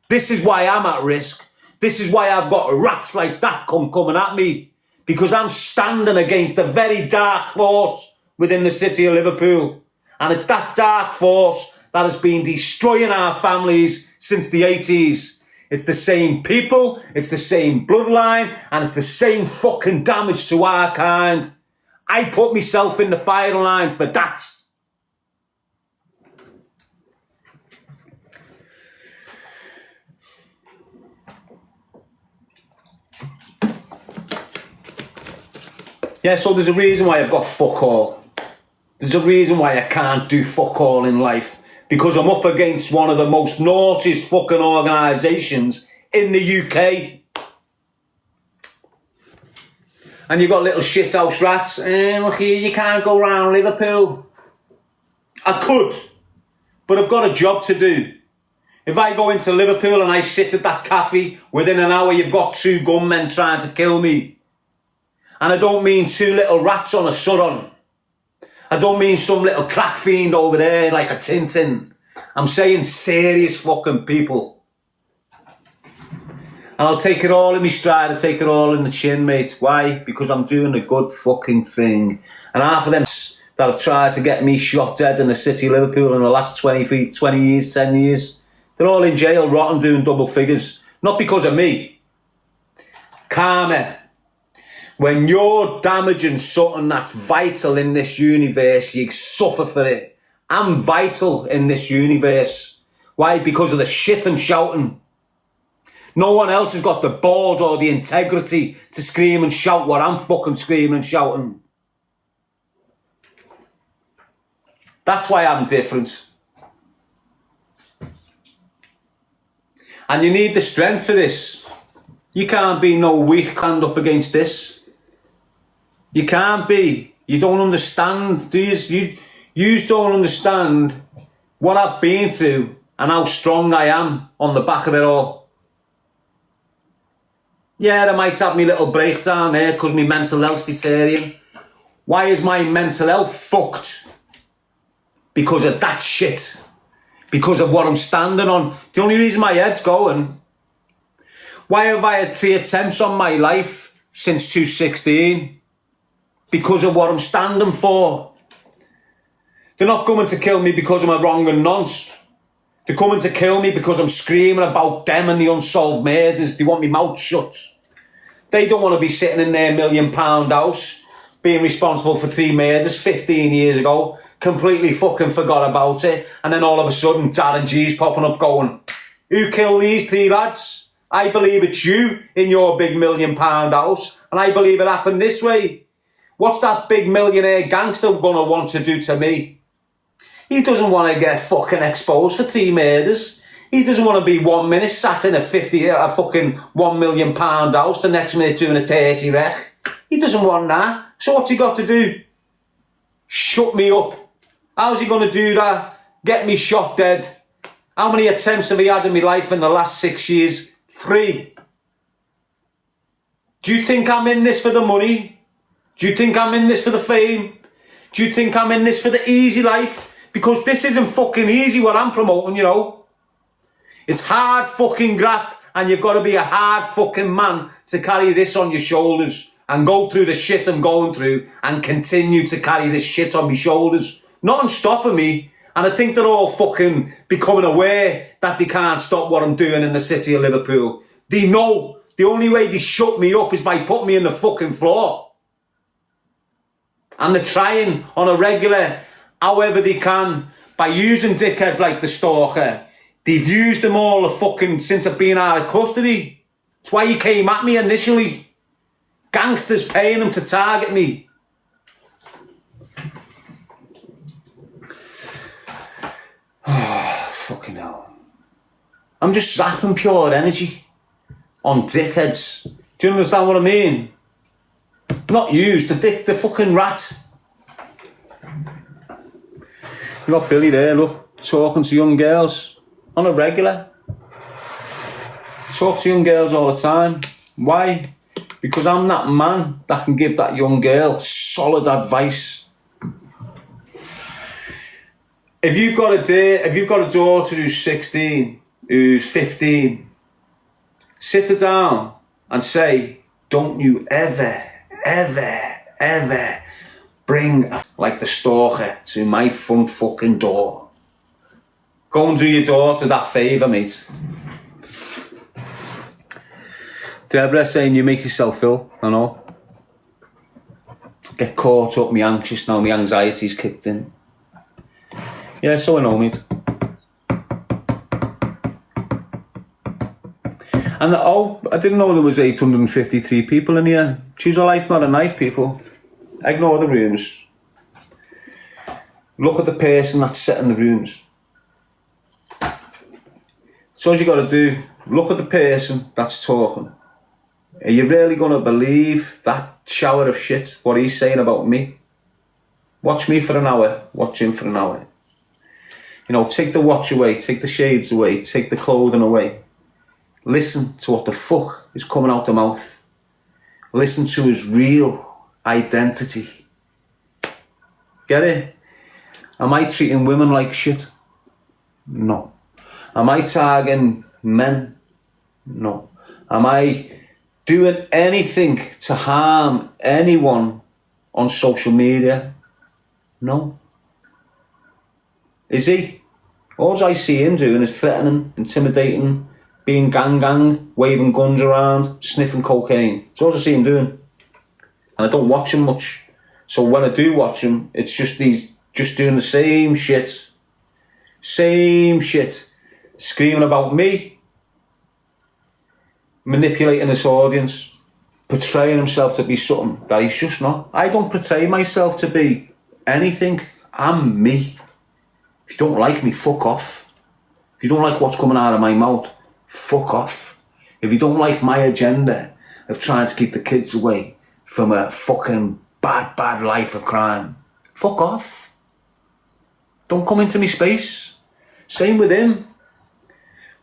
This is why I'm at risk. This is why I've got rats like that coming at me. Because I'm standing against a very dark force within the city of Liverpool. And it's that dark force that has been destroying our families since the 80s. It's the same people, it's the same bloodline, and it's the same fucking damage to our kind. I put myself in the firing line for that. Yeah, so there's a reason why I've got fuck all. There's a reason why I can't do fuck all in life. Because I'm up against one of the most naughtiest fucking organisations in the UK. And you've got little shithouse rats. Look here, you can't go round Liverpool. I could, but I've got a job to do. If I go into Liverpool and I sit at that cafe, within an hour you've got 2 gunmen trying to kill me. And I don't mean 2 little rats on a surron. I don't mean some little crack fiend over there like a Tintin. I'm saying serious fucking people. And I'll take it all in my stride, I'll take it all in the chin, mate. Why? Because I'm doing a good fucking thing. And half of them that have tried to get me shot dead in the city of Liverpool in the last 20 years, 10 years, they're all in jail, rotting, doing double figures. Not because of me. Karma. When you're damaging something that's vital in this universe, you suffer for it. I'm vital in this universe. Why? Because of the shit I'm shouting. No one else has got the balls or the integrity to scream and shout what I'm fucking screaming and shouting. That's why I'm different. And you need the strength for this. You can't be no weak hand up against this. You can't be. You don't understand, do you? You don't understand what I've been through and how strong I am on the back of it all. Yeah, I might have my little breakdown there because my mental health's deteriorating. Why is my mental health fucked? Because of that shit. Because of what I'm standing on. The only reason my head's going. Why have I had 3 attempts on my life since 2016? Because of what I'm standing for. They're not coming to kill me because I'm a wrong and nonce. They're coming to kill me because I'm screaming about them and the unsolved murders. They want me mouth shut. They don't want to be sitting in their £1 million house being responsible for 3 murders 15 years ago, completely fucking forgot about it, and then all of a sudden Darren Gee's popping up going, who killed these 3 lads? I believe it's you in your big £1 million house, and I believe it happened this way. What's that big millionaire gangster gonna want to do to me? He doesn't want to get fucking exposed for 3 murders. He doesn't want to be 1 minute sat in a fucking £1 million house, the next minute doing a dirty wreck. He doesn't want that. So what's he got to do? Shut me up. How's he gonna do that? Get me shot dead. How many attempts have he had in my life in the last 6 years? 3. Do you think I'm in this for the money? Do you think I'm in this for the fame? Do you think I'm in this for the easy life? Because this isn't fucking easy what I'm promoting, you know. It's hard fucking graft, and you've got to be a hard fucking man to carry this on your shoulders and go through the shit I'm going through and continue to carry this shit on my shoulders. Nothing stopping me, and I think they're all fucking becoming aware that they can't stop what I'm doing in the city of Liverpool. They know the only way they shut me up is by putting me in the fucking floor. And they're trying on a regular, however they can, by using dickheads like the stalker. They've used them all since I've been out of custody. That's why he came at me initially. Gangsters paying them to target me. Oh, fucking hell. I'm just zapping pure energy on dickheads. Do you understand what I mean? Not used, the fucking rat. You got Billy there, look, talking to young girls on a regular. Talk to young girls all the time. Why? Because I'm that man that can give that young girl solid advice. If you've got a daughter who's 16, who's 15, sit her down and say, don't you ever bring like the stalker to my front fucking door. Go and do your daughter that favour, mate. Deborah saying you make yourself ill, I know. Get caught up, me anxious now, my anxiety's kicked in. Yeah, so I know, mate. And I didn't know there was 853 people in here. Choose a life, not a knife, people. Ignore the rooms. Look at the person that's setting the rooms. That's all you got to do. Look at the person that's talking. Are you really going to believe that shower of shit, what he's saying about me? Watch me for an hour, watch him for an hour. You know, take the watch away, take the shades away, take the clothing away. Listen to what the fuck is coming out the mouth. Listen to his real identity. Get it? Am I treating women like shit? No. Am I tagging men? No. Am I doing anything to harm anyone on social media? No. Is he? All I see him doing is threatening, intimidating, being gang, waving guns around, sniffing cocaine. That's all I see him doing. And I don't watch him much. So when I do watch him, it's just he's just doing the same shit. Same shit. Screaming about me. Manipulating this audience. Portraying himself to be something that he's just not. I don't portray myself to be anything. I'm me. If you don't like me, fuck off. If you don't like what's coming out of my mouth, fuck off. If you don't like my agenda of trying to keep the kids away from a fucking bad life of crime, fuck off. Don't come into my space. Same with him.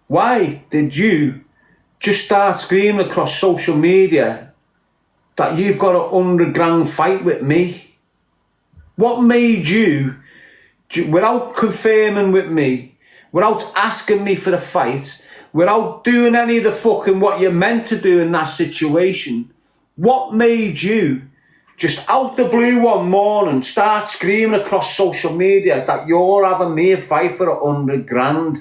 Why did you just start screaming across social media that you've got an underground fight with me? What made you, without confirming with me, without asking me for the fight, without doing any of the fucking what you're meant to do in that situation, what made you just out the blue one morning start screaming across social media that you're having me a fight for 100 grand?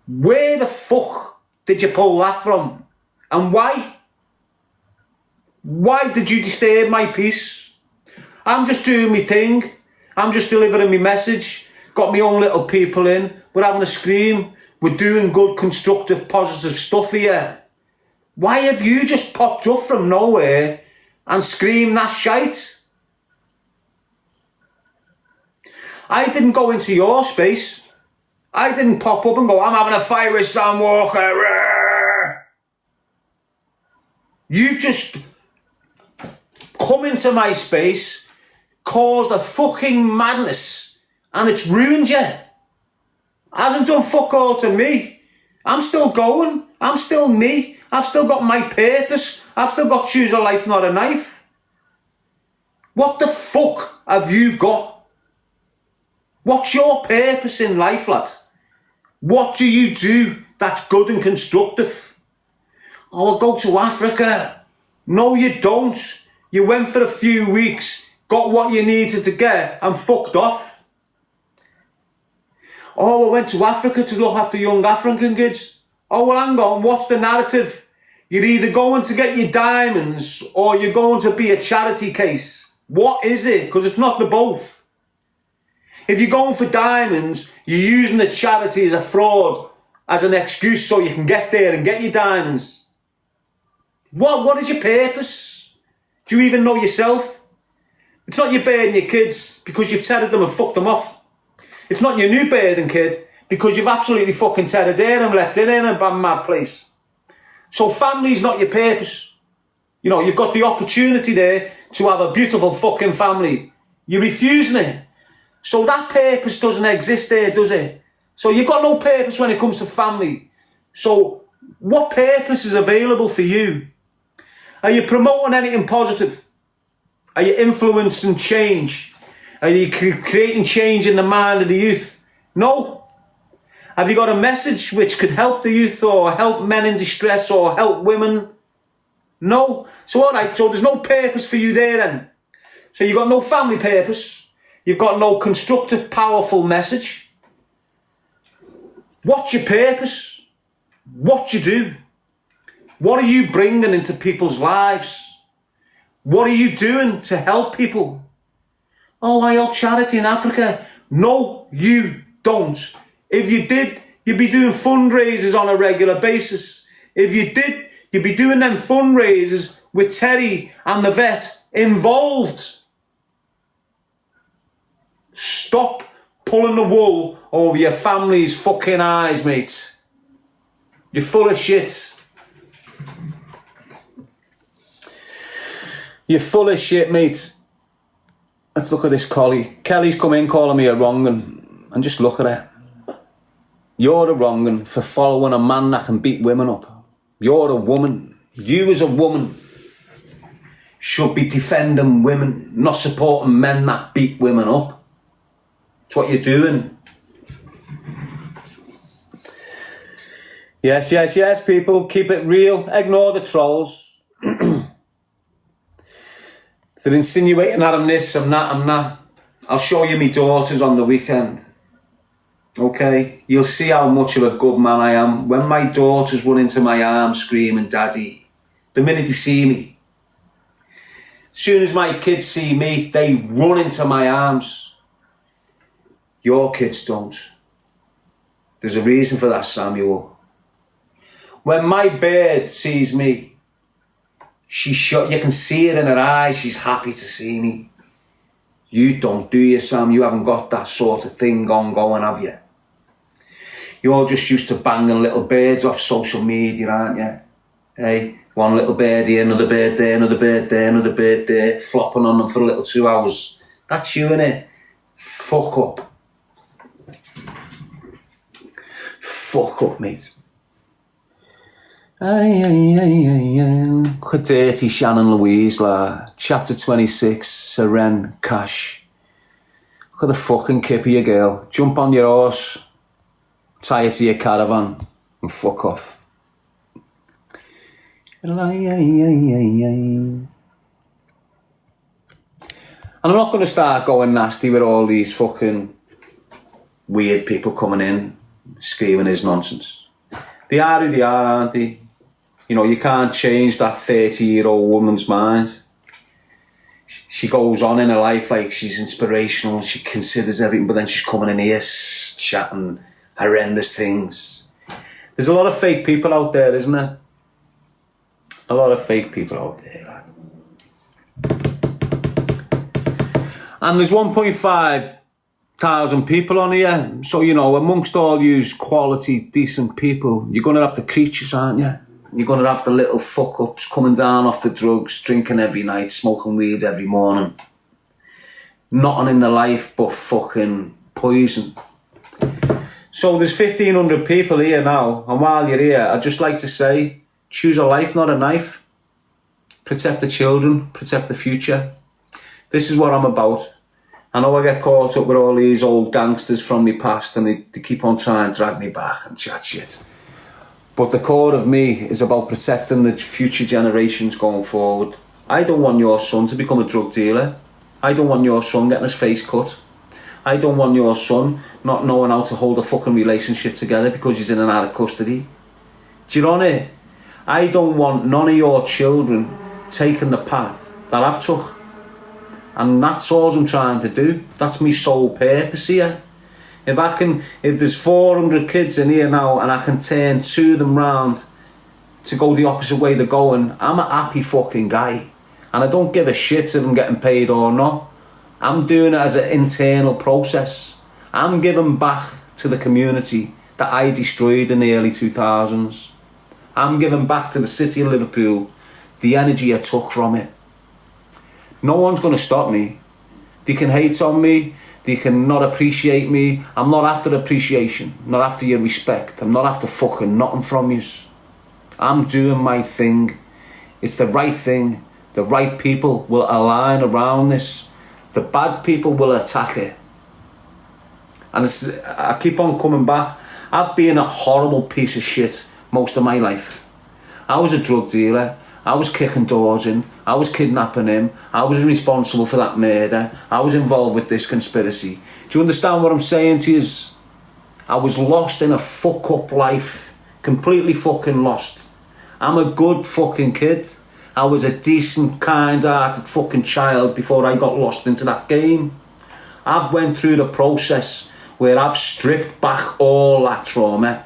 Where the fuck did you pull that from? And why? Why did you disturb my peace? I'm just doing my thing. I'm just delivering my message. Got my own little people in. We're having a scream. We're doing good, constructive, positive stuff here. Why have you just popped up from nowhere and screamed that shite? I didn't go into your space. I didn't pop up and go, I'm having a fight with Sam Walker. You've just come into my space, caused a fucking madness, and it's ruined you. Hasn't done fuck all to me. I'm still going. I'm still me. I've still got my purpose. I've still got choose a life, not a knife. What the fuck have you got? What's your purpose in life, lad? What do you do that's good and constructive? Oh, I'll go to Africa. No, you don't. You went for a few weeks, got what you needed to get, and fucked off. Oh, I went to Africa to look after young African kids. Oh, well, hang on, what's the narrative? You're either going to get your diamonds or you're going to be a charity case. What is it? Because it's not the both. If you're going for diamonds, you're using the charity as a fraud, as an excuse so you can get there and get your diamonds. What is your purpose? Do you even know yourself? It's not your bird and your kids because you've tethered them and fucked them off. It's not your new bird and kid because you've absolutely fucking tethered her and left her in a bad mad place. So family's not your purpose. You know, you've got the opportunity there to have a beautiful fucking family. You're refusing it. So that purpose doesn't exist there, does it? So you've got no purpose when it comes to family. So what purpose is available for you? Are you promoting anything positive? Are you influencing change? Are you creating change in the mind of the youth? No. Have you got a message which could help the youth or help men in distress or help women? No. So alright, so there's no purpose for you there then. So you've got no family purpose. You've got no constructive, powerful message. What's your purpose? What you do? What are you bringing into people's lives? What are you doing to help people? Oh, I help charity in Africa. No, you don't. If you did, you'd be doing fundraisers on a regular basis. If you did, you'd be doing them fundraisers with Terry and the vet involved. Stop pulling the wool over your family's fucking eyes, mate. You're full of shit. You're full of shit, mate. Let's look at this collie. Kelly's come in calling me a wrong'un. And just look at her. You're a wrong'un for following a man that can beat women up. You're a woman. You as a woman should be defending women, not supporting men that beat women up. It's what you're doing. Yes, people. Keep it real. Ignore the trolls. They're insinuating that I'm this, I'm that. I'll show you my daughters on the weekend. Okay? You'll see how much of a good man I am. When my daughters run into my arms screaming, Daddy, the minute they see me, as soon as my kids see me, they run into my arms. Your kids don't. There's a reason for that, Samuel. When my bird sees me, you can see it in her eyes, she's happy to see me. You don't, do you, Sam? You haven't got that sort of thing going, have you? You're just used to banging little birds off social media, aren't you? Hey, one little bird here, another bird there, another bird there, another bird there, flopping on them for a little 2 hours. That's you, innit? Fuck up. Fuck up, mate. Look at dirty Shannon Louise, chapter 26, Seren Cash. Look at the fucking kip of your girl. Jump on your horse, tie it to your caravan, and fuck off. And I'm not going to start going nasty with all these fucking weird people coming in, screaming his nonsense. They are who they are, aren't they? You know, you can't change that 30-year-old woman's mind. She goes on in her life like she's inspirational, she considers everything, but then she's coming in here chatting horrendous things. There's a lot of fake people out there, isn't there? A lot of fake people out there. And there's 1.5 thousand people on here, so you know, amongst all you quality, decent people, you're going to have the creatures, aren't you? You're going to have the little fuck-ups coming down off the drugs, drinking every night, smoking weed every morning. Nothing in their life but fucking poison. So there's 1,500 people here now, and while you're here, I'd just like to say, choose a life, not a knife. Protect the children, protect the future. This is what I'm about. I know I get caught up with all these old gangsters from my past, and they keep on trying to drag me back and chat shit. But the core of me is about protecting the future generations going forward. I don't want your son to become a drug dealer. I don't want your son getting his face cut. I don't want your son not knowing how to hold a fucking relationship together because he's in and out of custody. Do you know it? I don't want none of your children taking the path that I've took. And that's all I'm trying to do. That's my sole purpose here. If there's 400 kids in here now and I can turn 2 of them round to go the opposite way they're going, I'm a happy fucking guy. And I don't give a shit if I'm getting paid or not. I'm doing it as an internal process. I'm giving back to the community that I destroyed in the early 2000s. I'm giving back to the city of Liverpool the energy I took from it. No one's going to stop me. They can hate on me. They can not appreciate me. I'm not after appreciation. Not after your respect. I'm not after fucking nothing from you. I'm doing my thing. It's the right thing. The right people will align around this. The bad people will attack it. And I keep on coming back. I've been a horrible piece of shit most of my life. I was a drug dealer. I was kicking doors in. I was kidnapping him. I was responsible for that murder. I was involved with this conspiracy. Do you understand what I'm saying to you? I was lost in a fuck up life. Completely fucking lost. I'm a good fucking kid. I was a decent, kind-hearted fucking child before I got lost into that game. I've went through the process where I've stripped back all that trauma.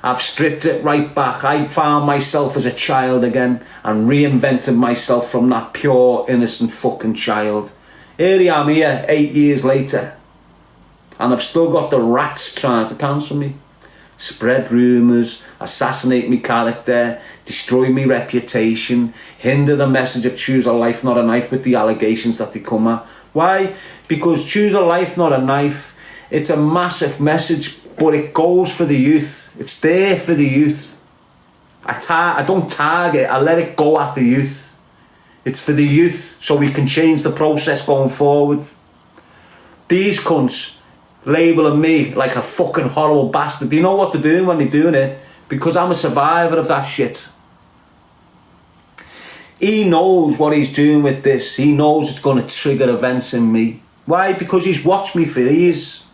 I've stripped it right back. I found myself as a child again and reinvented myself from that pure, innocent fucking child. Here I am here, 8 years later. And I've still got the rats trying to cancel me. Spread rumours, assassinate me character, destroy me reputation, hinder the message of choose a life, not a knife with the allegations that they come at. Why? Because choose a life, not a knife. It's a massive message, but it goes for the youth. It's there for the youth. I don't target, I let it go at the youth. It's for the youth so we can change the process going forward. These cunts labelling me like a fucking horrible bastard. Do you know what they're doing when they're doing it? Because I'm a survivor of that shit. He knows what he's doing with this. He knows it's going to trigger events in me. Why? Because he's watched me for years.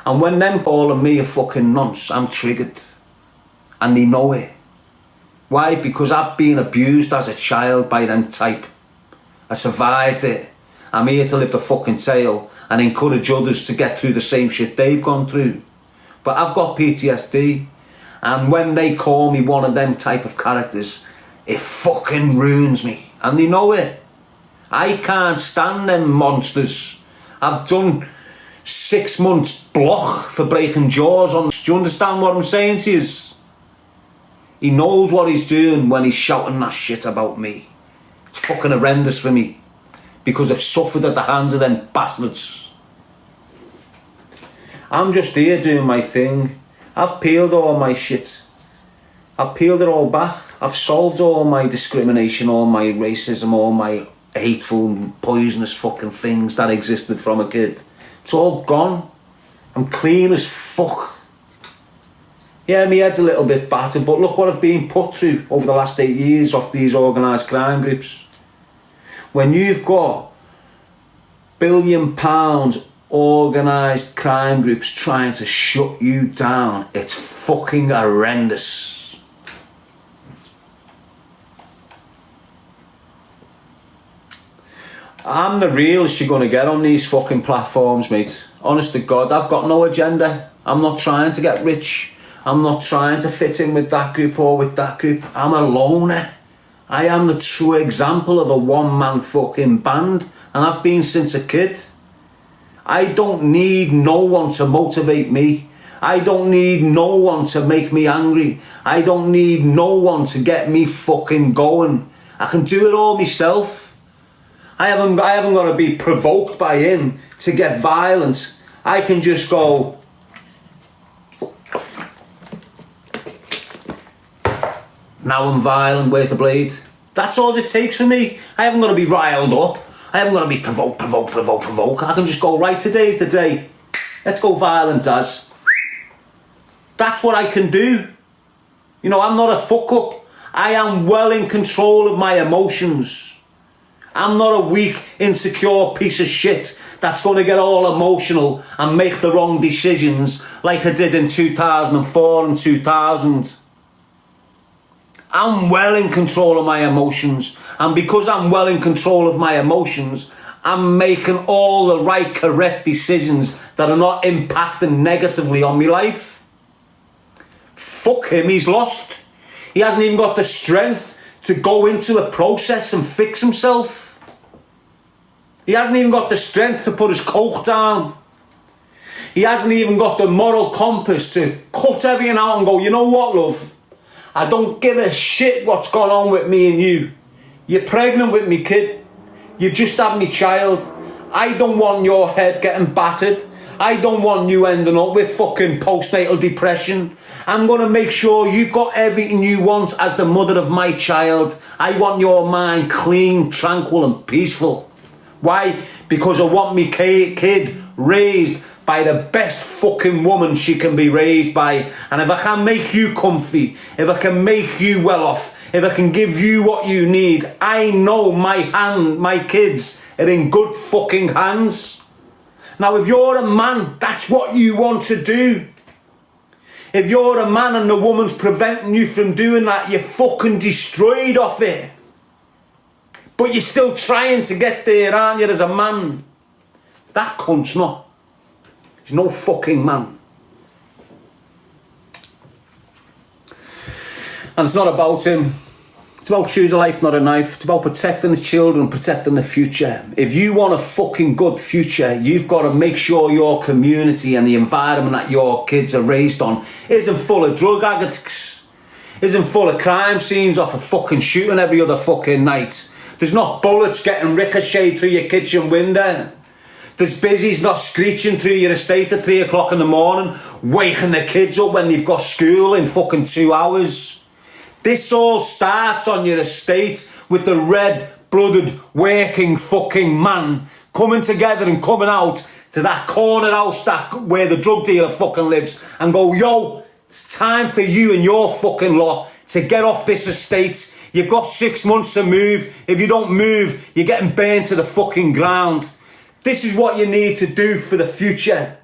And when them calling me a fucking nonce, I'm triggered. And they know it. Why? Because I've been abused as a child by them type. I survived it. I'm here to lift the fucking tail and encourage others to get through the same shit they've gone through. But I've got PTSD. And when they call me one of them type of characters, it fucking ruins me. And they know it. I can't stand them monsters. I've done 6 months block for breaking jaws on. Do you understand what I'm saying to you? He knows what he's doing when he's shouting that shit about me. It's fucking horrendous for me. Because I've suffered at the hands of them bastards. I'm just here doing my thing. I've peeled all my shit. I've peeled it all back. I've solved all my discrimination, all my racism, all my hateful, poisonous fucking things that existed from a kid. It's all gone. I'm clean as fuck. Yeah, my head's a little bit battered, but look what I've been put through over the last 8 years off these organised crime groups. When you've got £1 billion organised crime groups trying to shut you down, it's fucking horrendous. I'm the realest you're going to get on these fucking platforms, mate. Honest to God, I've got no agenda. I'm not trying to get rich. I'm not trying to fit in with that group or with that group. I'm a loner. I am the true example of a one-man fucking band, and I've been since a kid. I don't need no one to motivate me. I don't need no one to make me angry. I don't need no one to get me fucking going. I can do it all myself. I haven't got to be provoked by him to get violent. I can just go, now I'm violent, where's the blade? That's all it takes for me. I haven't got to be riled up. I haven't got to be provoke. I can just go, right, today's the day. Let's go violent as. That's what I can do. You know, I'm not a fuck up. I am well in control of my emotions. I'm not a weak, insecure piece of shit that's going to get all emotional and make the wrong decisions like I did in 2004 and 2000. I'm well in control of my emotions. And because I'm well in control of my emotions, I'm making all the right, correct decisions that are not impacting negatively on my life. Fuck him, he's lost. He hasn't even got the strength to go into a process and fix himself. He hasn't even got the strength to put his coke down. He hasn't even got the moral compass to cut everything out and go, you know what, love? I don't give a shit what's gone on with me and you. You're pregnant with me, kid. You've just had me child. I don't want your head getting battered. I don't want you ending up with fucking postnatal depression. I'm going to make sure you've got everything you want as the mother of my child. I want your mind clean, tranquil and peaceful. Why? Because I want me kid raised by the best fucking woman she can be raised by. And if I can make you comfy, if I can make you well off, if I can give you what you need, I know my kids are in good fucking hands. Now, if you're a man, that's what you want to do. If you're a man and the woman's preventing you from doing that, you're fucking destroyed off it. But you're still trying to get there, aren't you, as a man? That cunt's not. He's no fucking man. And it's not about him. It's about choose a life, not a knife. It's about protecting the children, protecting the future. If you want a fucking good future, you've got to make sure your community and the environment that your kids are raised on isn't full of drug addicts, isn't full of crime scenes off a fucking shooting every other fucking night. There's not bullets getting ricocheted through your kitchen window. There's busies not screeching through your estate at 3 o'clock in the morning, waking the kids up when they've got school in fucking 2 hours. This all starts on your estate with the red-blooded working fucking man coming together and coming out to that corner house where the drug dealer fucking lives and go, yo, it's time for you and your fucking lot to get off this estate. You've got 6 months to move. If you don't move, you're getting burnt to the fucking ground. This is what you need to do for the future.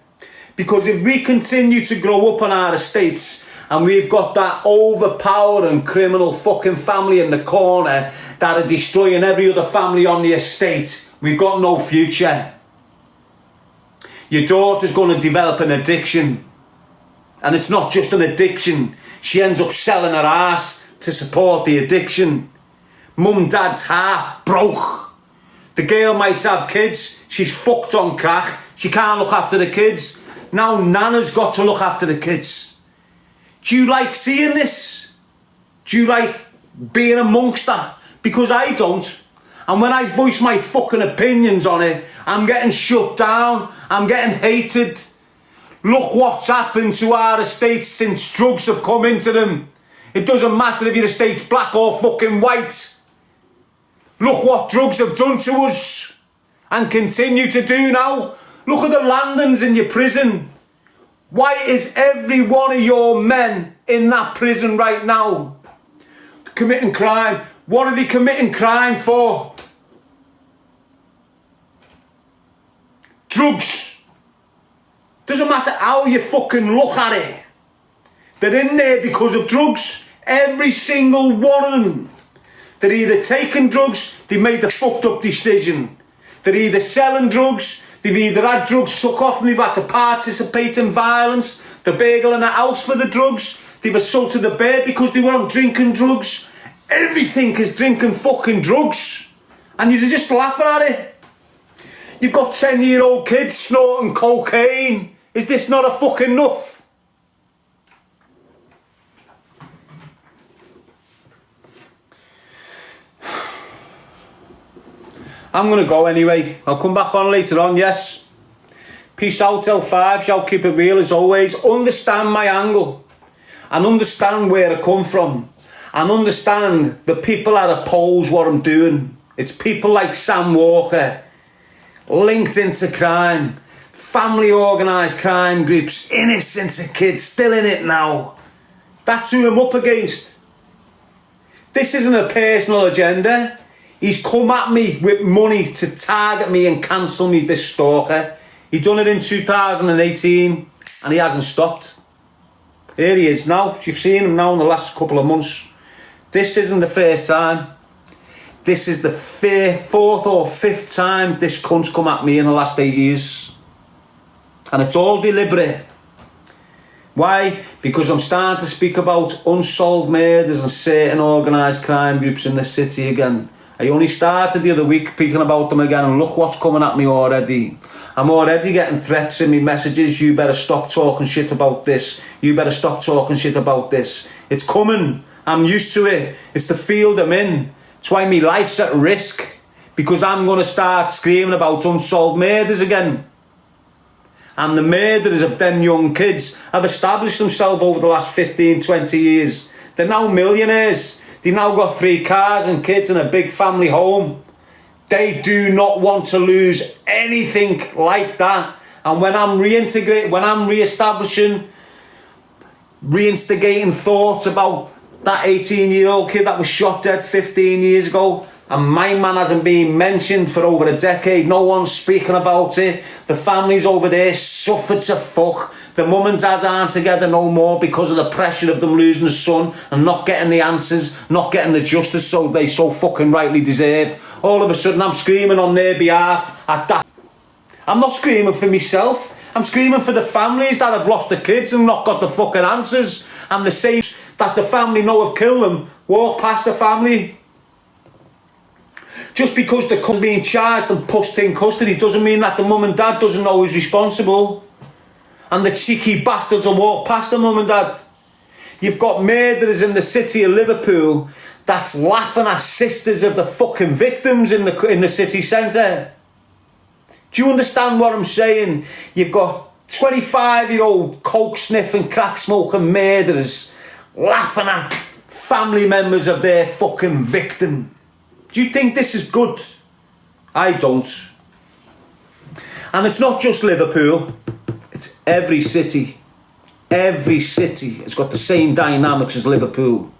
Because if we continue to grow up on our estates and we've got that overpowering criminal fucking family in the corner that are destroying every other family on the estate, we've got no future. Your daughter's going to develop an addiction. And it's not just an addiction. She ends up selling her ass to support the addiction. Mum and dad's heart broke. The girl might have kids. She's fucked on crack. She can't look after the kids. Now Nana's got to look after the kids. Do you like seeing this? Do you like being amongst that? Because I don't. And when I voice my fucking opinions on it, I'm getting shut down. I'm getting hated. Look what's happened to our estates since drugs have come into them. It doesn't matter if your estate's black or fucking white. Look what drugs have done to us and continue to do now. Look at the landings in your prison. Why is every one of your men in that prison right now committing crime? What are they committing crime for? Drugs. Doesn't matter how you fucking look at it. They're in there because of drugs. Every single one of them. They're either taking drugs, they made the fucked up decision. They're either selling drugs, they've either had drugs took off and they've had to participate in violence. They're burgling the house for the drugs. They've assaulted the bed because they were on drinking drugs. Everything is drinking fucking drugs. And you're just laughing at it. You've got 10-year-old kids snorting cocaine. Is this not a fucking enough? I'm going to go anyway. I'll come back on later on, yes. Peace out, L5. Shall keep it real as always. Understand my angle. And understand where I come from. And understand the people that oppose what I'm doing. It's people like Sam Walker. Linked into crime. Family organised crime groups. Innocents of kids. Still in it now. That's who I'm up against. This isn't a personal agenda. He's come at me with money to target me and cancel me, this stalker. He done it in 2018 and he hasn't stopped. Here he is now. You've seen him now in the last couple of months. This isn't the first time. This is the fourth or fifth time this cunt's come at me in the last 8 years. And it's all deliberate. Why? Because I'm starting to speak about unsolved murders and certain organised crime groups in the city again. I only started the other week speaking about them again, and look what's coming at me already. I'm already getting threats in me messages. You better stop talking shit about this. You better stop talking shit about this. It's coming. I'm used to it. It's the field I'm in. It's why my life's at risk. Because I'm going to start screaming about unsolved murders again. And the murderers of them young kids have established themselves over the last 15, 20 years. They're now millionaires. They've now got 3 cars and kids and a big family home. They do not want to lose anything like that. And when I'm reinstating thoughts about that 18-year-old kid that was shot dead 15 years ago, and my man hasn't been mentioned for over a decade, no one's speaking about it. The families over there suffered to fuck. The mum and dad aren't together no more because of the pressure of them losing a son and not getting the answers, not getting the justice so they so fucking rightly deserve. All of a sudden I'm screaming on their behalf at that. I'm not screaming for myself. I'm screaming for the families that have lost the kids and not got the fucking answers. And the same that the family know have killed them walk past the family. Just because they're being charged and pushed in custody doesn't mean that the mum and dad doesn't know who's responsible. And the cheeky bastards will walk past the mum and dad. You've got murderers in the city of Liverpool that's laughing at sisters of the fucking victims in the city centre. Do you understand what I'm saying? You've got 25-year-old coke sniffing, crack smoking murderers laughing at family members of their fucking victim. Do you think this is good? I don't. And it's not just Liverpool. It's every city. Every city has got the same dynamics as Liverpool.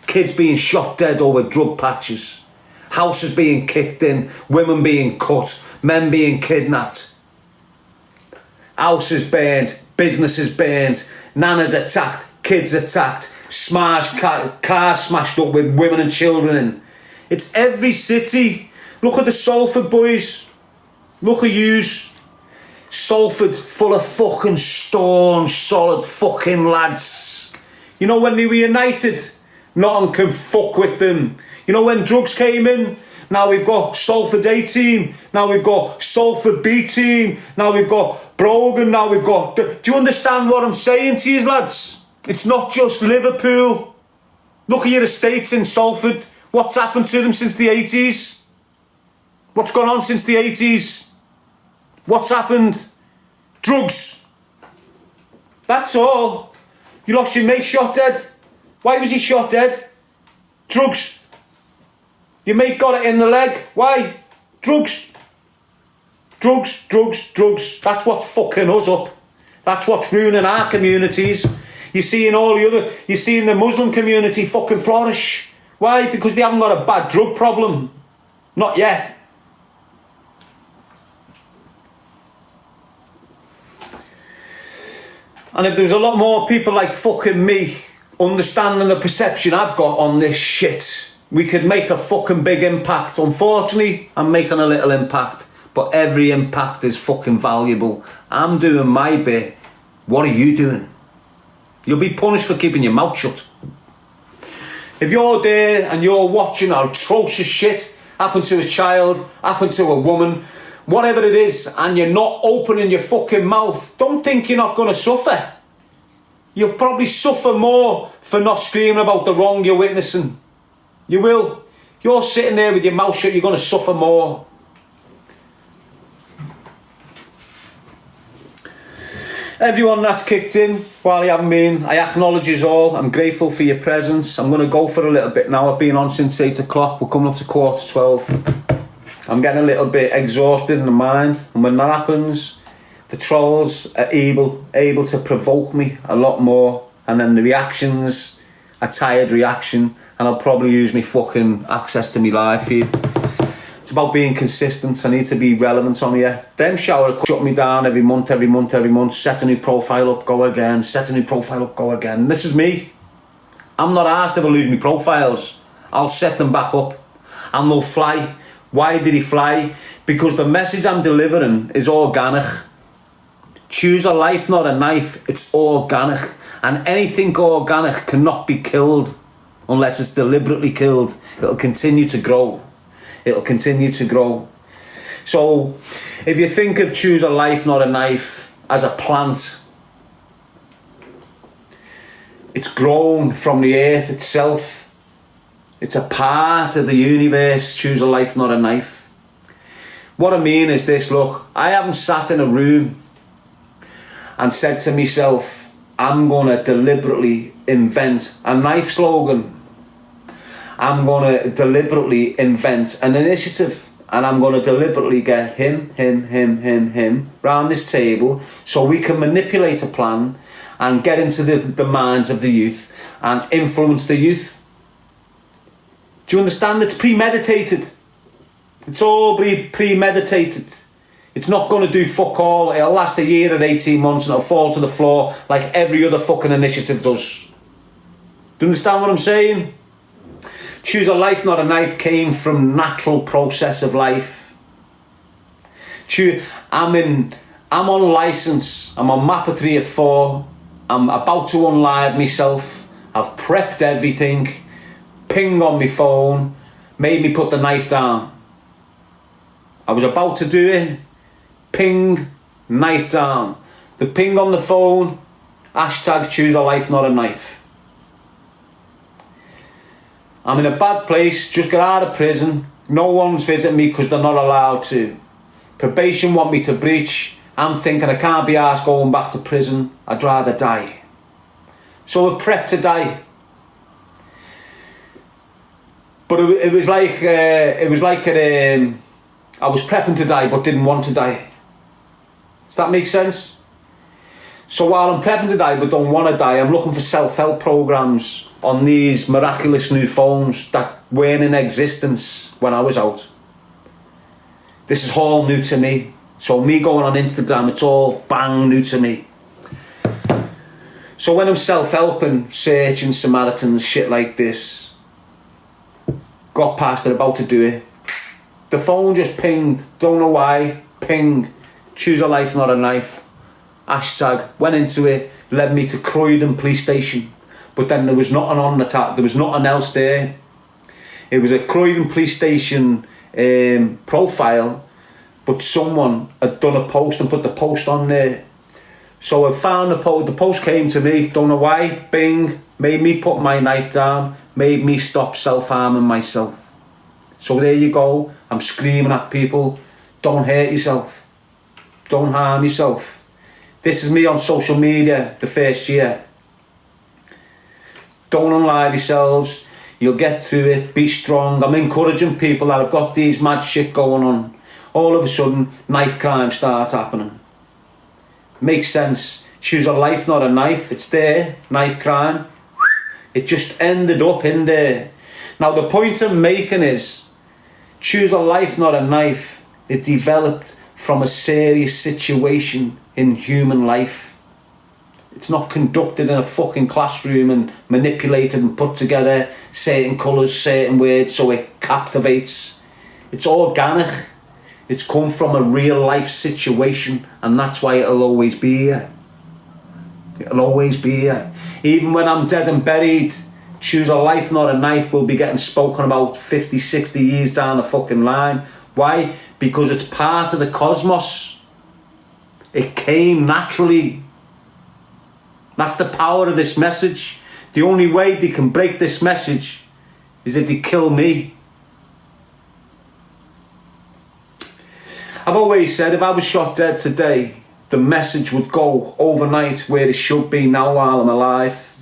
Kids being shot dead over drug patches. Houses being kicked in. Women being cut. Men being kidnapped. Houses burned. Businesses burned. Nanas attacked. Kids attacked. Smashed cars smashed up with women and children in. It's every city. Look at the Salford boys. Look at yous. Salford full of fucking stone solid fucking lads. You know when they were united, nothing can fuck with them. You know when drugs came in, now we've got Salford A team, now we've got Salford B team, now we've got Brogan, now we've got... Do you understand what I'm saying to you lads? It's not just Liverpool. Look at your estates in Salford. What's happened to them since the 80s? What's gone on since the 80s? What's happened? Drugs. That's all. You lost your mate shot dead. Why was he shot dead? Drugs. Your mate got it in the leg. Why? Drugs. Drugs, drugs, drugs. That's what's fucking us up. That's what's ruining our communities. You're seeing the Muslim community fucking flourish. Why? Because they haven't got a bad drug problem. Not yet. And if there was a lot more people like fucking me understanding the perception I've got on this shit, we could make a fucking big impact. Unfortunately, I'm making a little impact, but every impact is fucking valuable. I'm doing my bit. What are you doing? You'll be punished for keeping your mouth shut. If you're there and you're watching atrocious shit happen to a child, happen to a woman, whatever it is, and you're not opening your fucking mouth, don't think you're not going to suffer. You'll probably suffer more for not screaming about the wrong you're witnessing. You will. You're sitting there with your mouth shut, you're going to suffer more. Everyone that's kicked in while you haven't been, I acknowledge you all. I'm grateful for your presence. I'm going to go for a little bit now. I've been on since 8 o'clock. We're coming up to 11:45. I'm getting a little bit exhausted in the mind. And when that happens, the trolls are able to provoke me a lot more. And then the reactions, a tired reaction. And I'll probably use my fucking access to my live feed. It's about being consistent. I need to be relevant on here. Them shower shut me down every month. Set a new profile up, go again. Set a new profile up, go again. And this is me. I'm not asked if I lose my profiles. I'll set them back up. and they'll fly. Why did he fly? Because the message I'm delivering is organic. Choose a life, not a knife. It's organic. And anything organic cannot be killed unless it's deliberately killed. It'll continue to grow. It'll continue to grow. So if you think of choose a life, not a knife, as a plant, it's grown from the earth itself. It's a part of the universe. Choose a life, not a knife. What I mean is this, look, I haven't sat in a room and said to myself, I'm going to deliberately invent a knife slogan. I'm going to deliberately invent an initiative. And I'm going to deliberately get him round this table so we can manipulate a plan and get into the minds of the youth and influence the youth. Do you understand? It's premeditated. It's all premeditated. It's not going to do fuck all. It'll last a year and 18 months and it'll fall to the floor like every other fucking initiative does. Do you understand what I'm saying? Choose a life, not a knife came from natural process of life. I'm on license. I'm on Mappa 3 at 4. I'm about to unlive myself. I've prepped everything. Ping on my phone. Made me put the knife down. I was about to do it. Ping, knife down. The ping on the phone. Hashtag choose a life, not a knife. I'm in a bad place, just got out of prison. No one's visiting me because they're not allowed to. Probation want me to breach. I'm thinking I can't be arsed going back to prison. I'd rather die. So I've prepped to die. But it was like I was prepping to die but didn't want to die. Does that make sense? So while I'm prepping to die but don't want to die, I'm looking for self-help programs on these miraculous new phones that weren't in existence when I was out. This is all new to me. So me going on Instagram, it's all bang new to me. So when I'm self-helping, searching Samaritans, shit like this, got past it, about to do it, the phone just pinged, don't know why, ping, choose a life, not a knife. Hashtag, went into it, led me to Croydon police station. But then there was nothing on the tap, there was nothing else there. It was a Croydon police station profile, but someone had done a post and put the post on there. So I found the post came to me, don't know why, bing, made me put my knife down, made me stop self-harming myself. So there you go, I'm screaming at people, don't hurt yourself, don't harm yourself. This is me on social media the first year. Don't unlive yourselves, you'll get through it, be strong. I'm encouraging people that have got these mad shit going on. All of a sudden, knife crime starts happening. Makes sense. Choose a life, not a knife. It's there, knife crime. It just ended up in there. Now the point I'm making is, choose a life, not a knife. It developed from a serious situation in human life. It's not conducted in a fucking classroom and manipulated and put together certain colours, certain words so it captivates. It's organic. It's come from a real life situation, and that's why it'll always be here. It'll always be here. Even when I'm dead and buried, choose a life, not a knife will be getting spoken about 50, 60 years down the fucking line. Why? Because it's part of the cosmos. It came naturally. That's the power of this message. The only way they can break this message is if they kill me. I've always said if I was shot dead today, the message would go overnight where it should be now while I'm alive.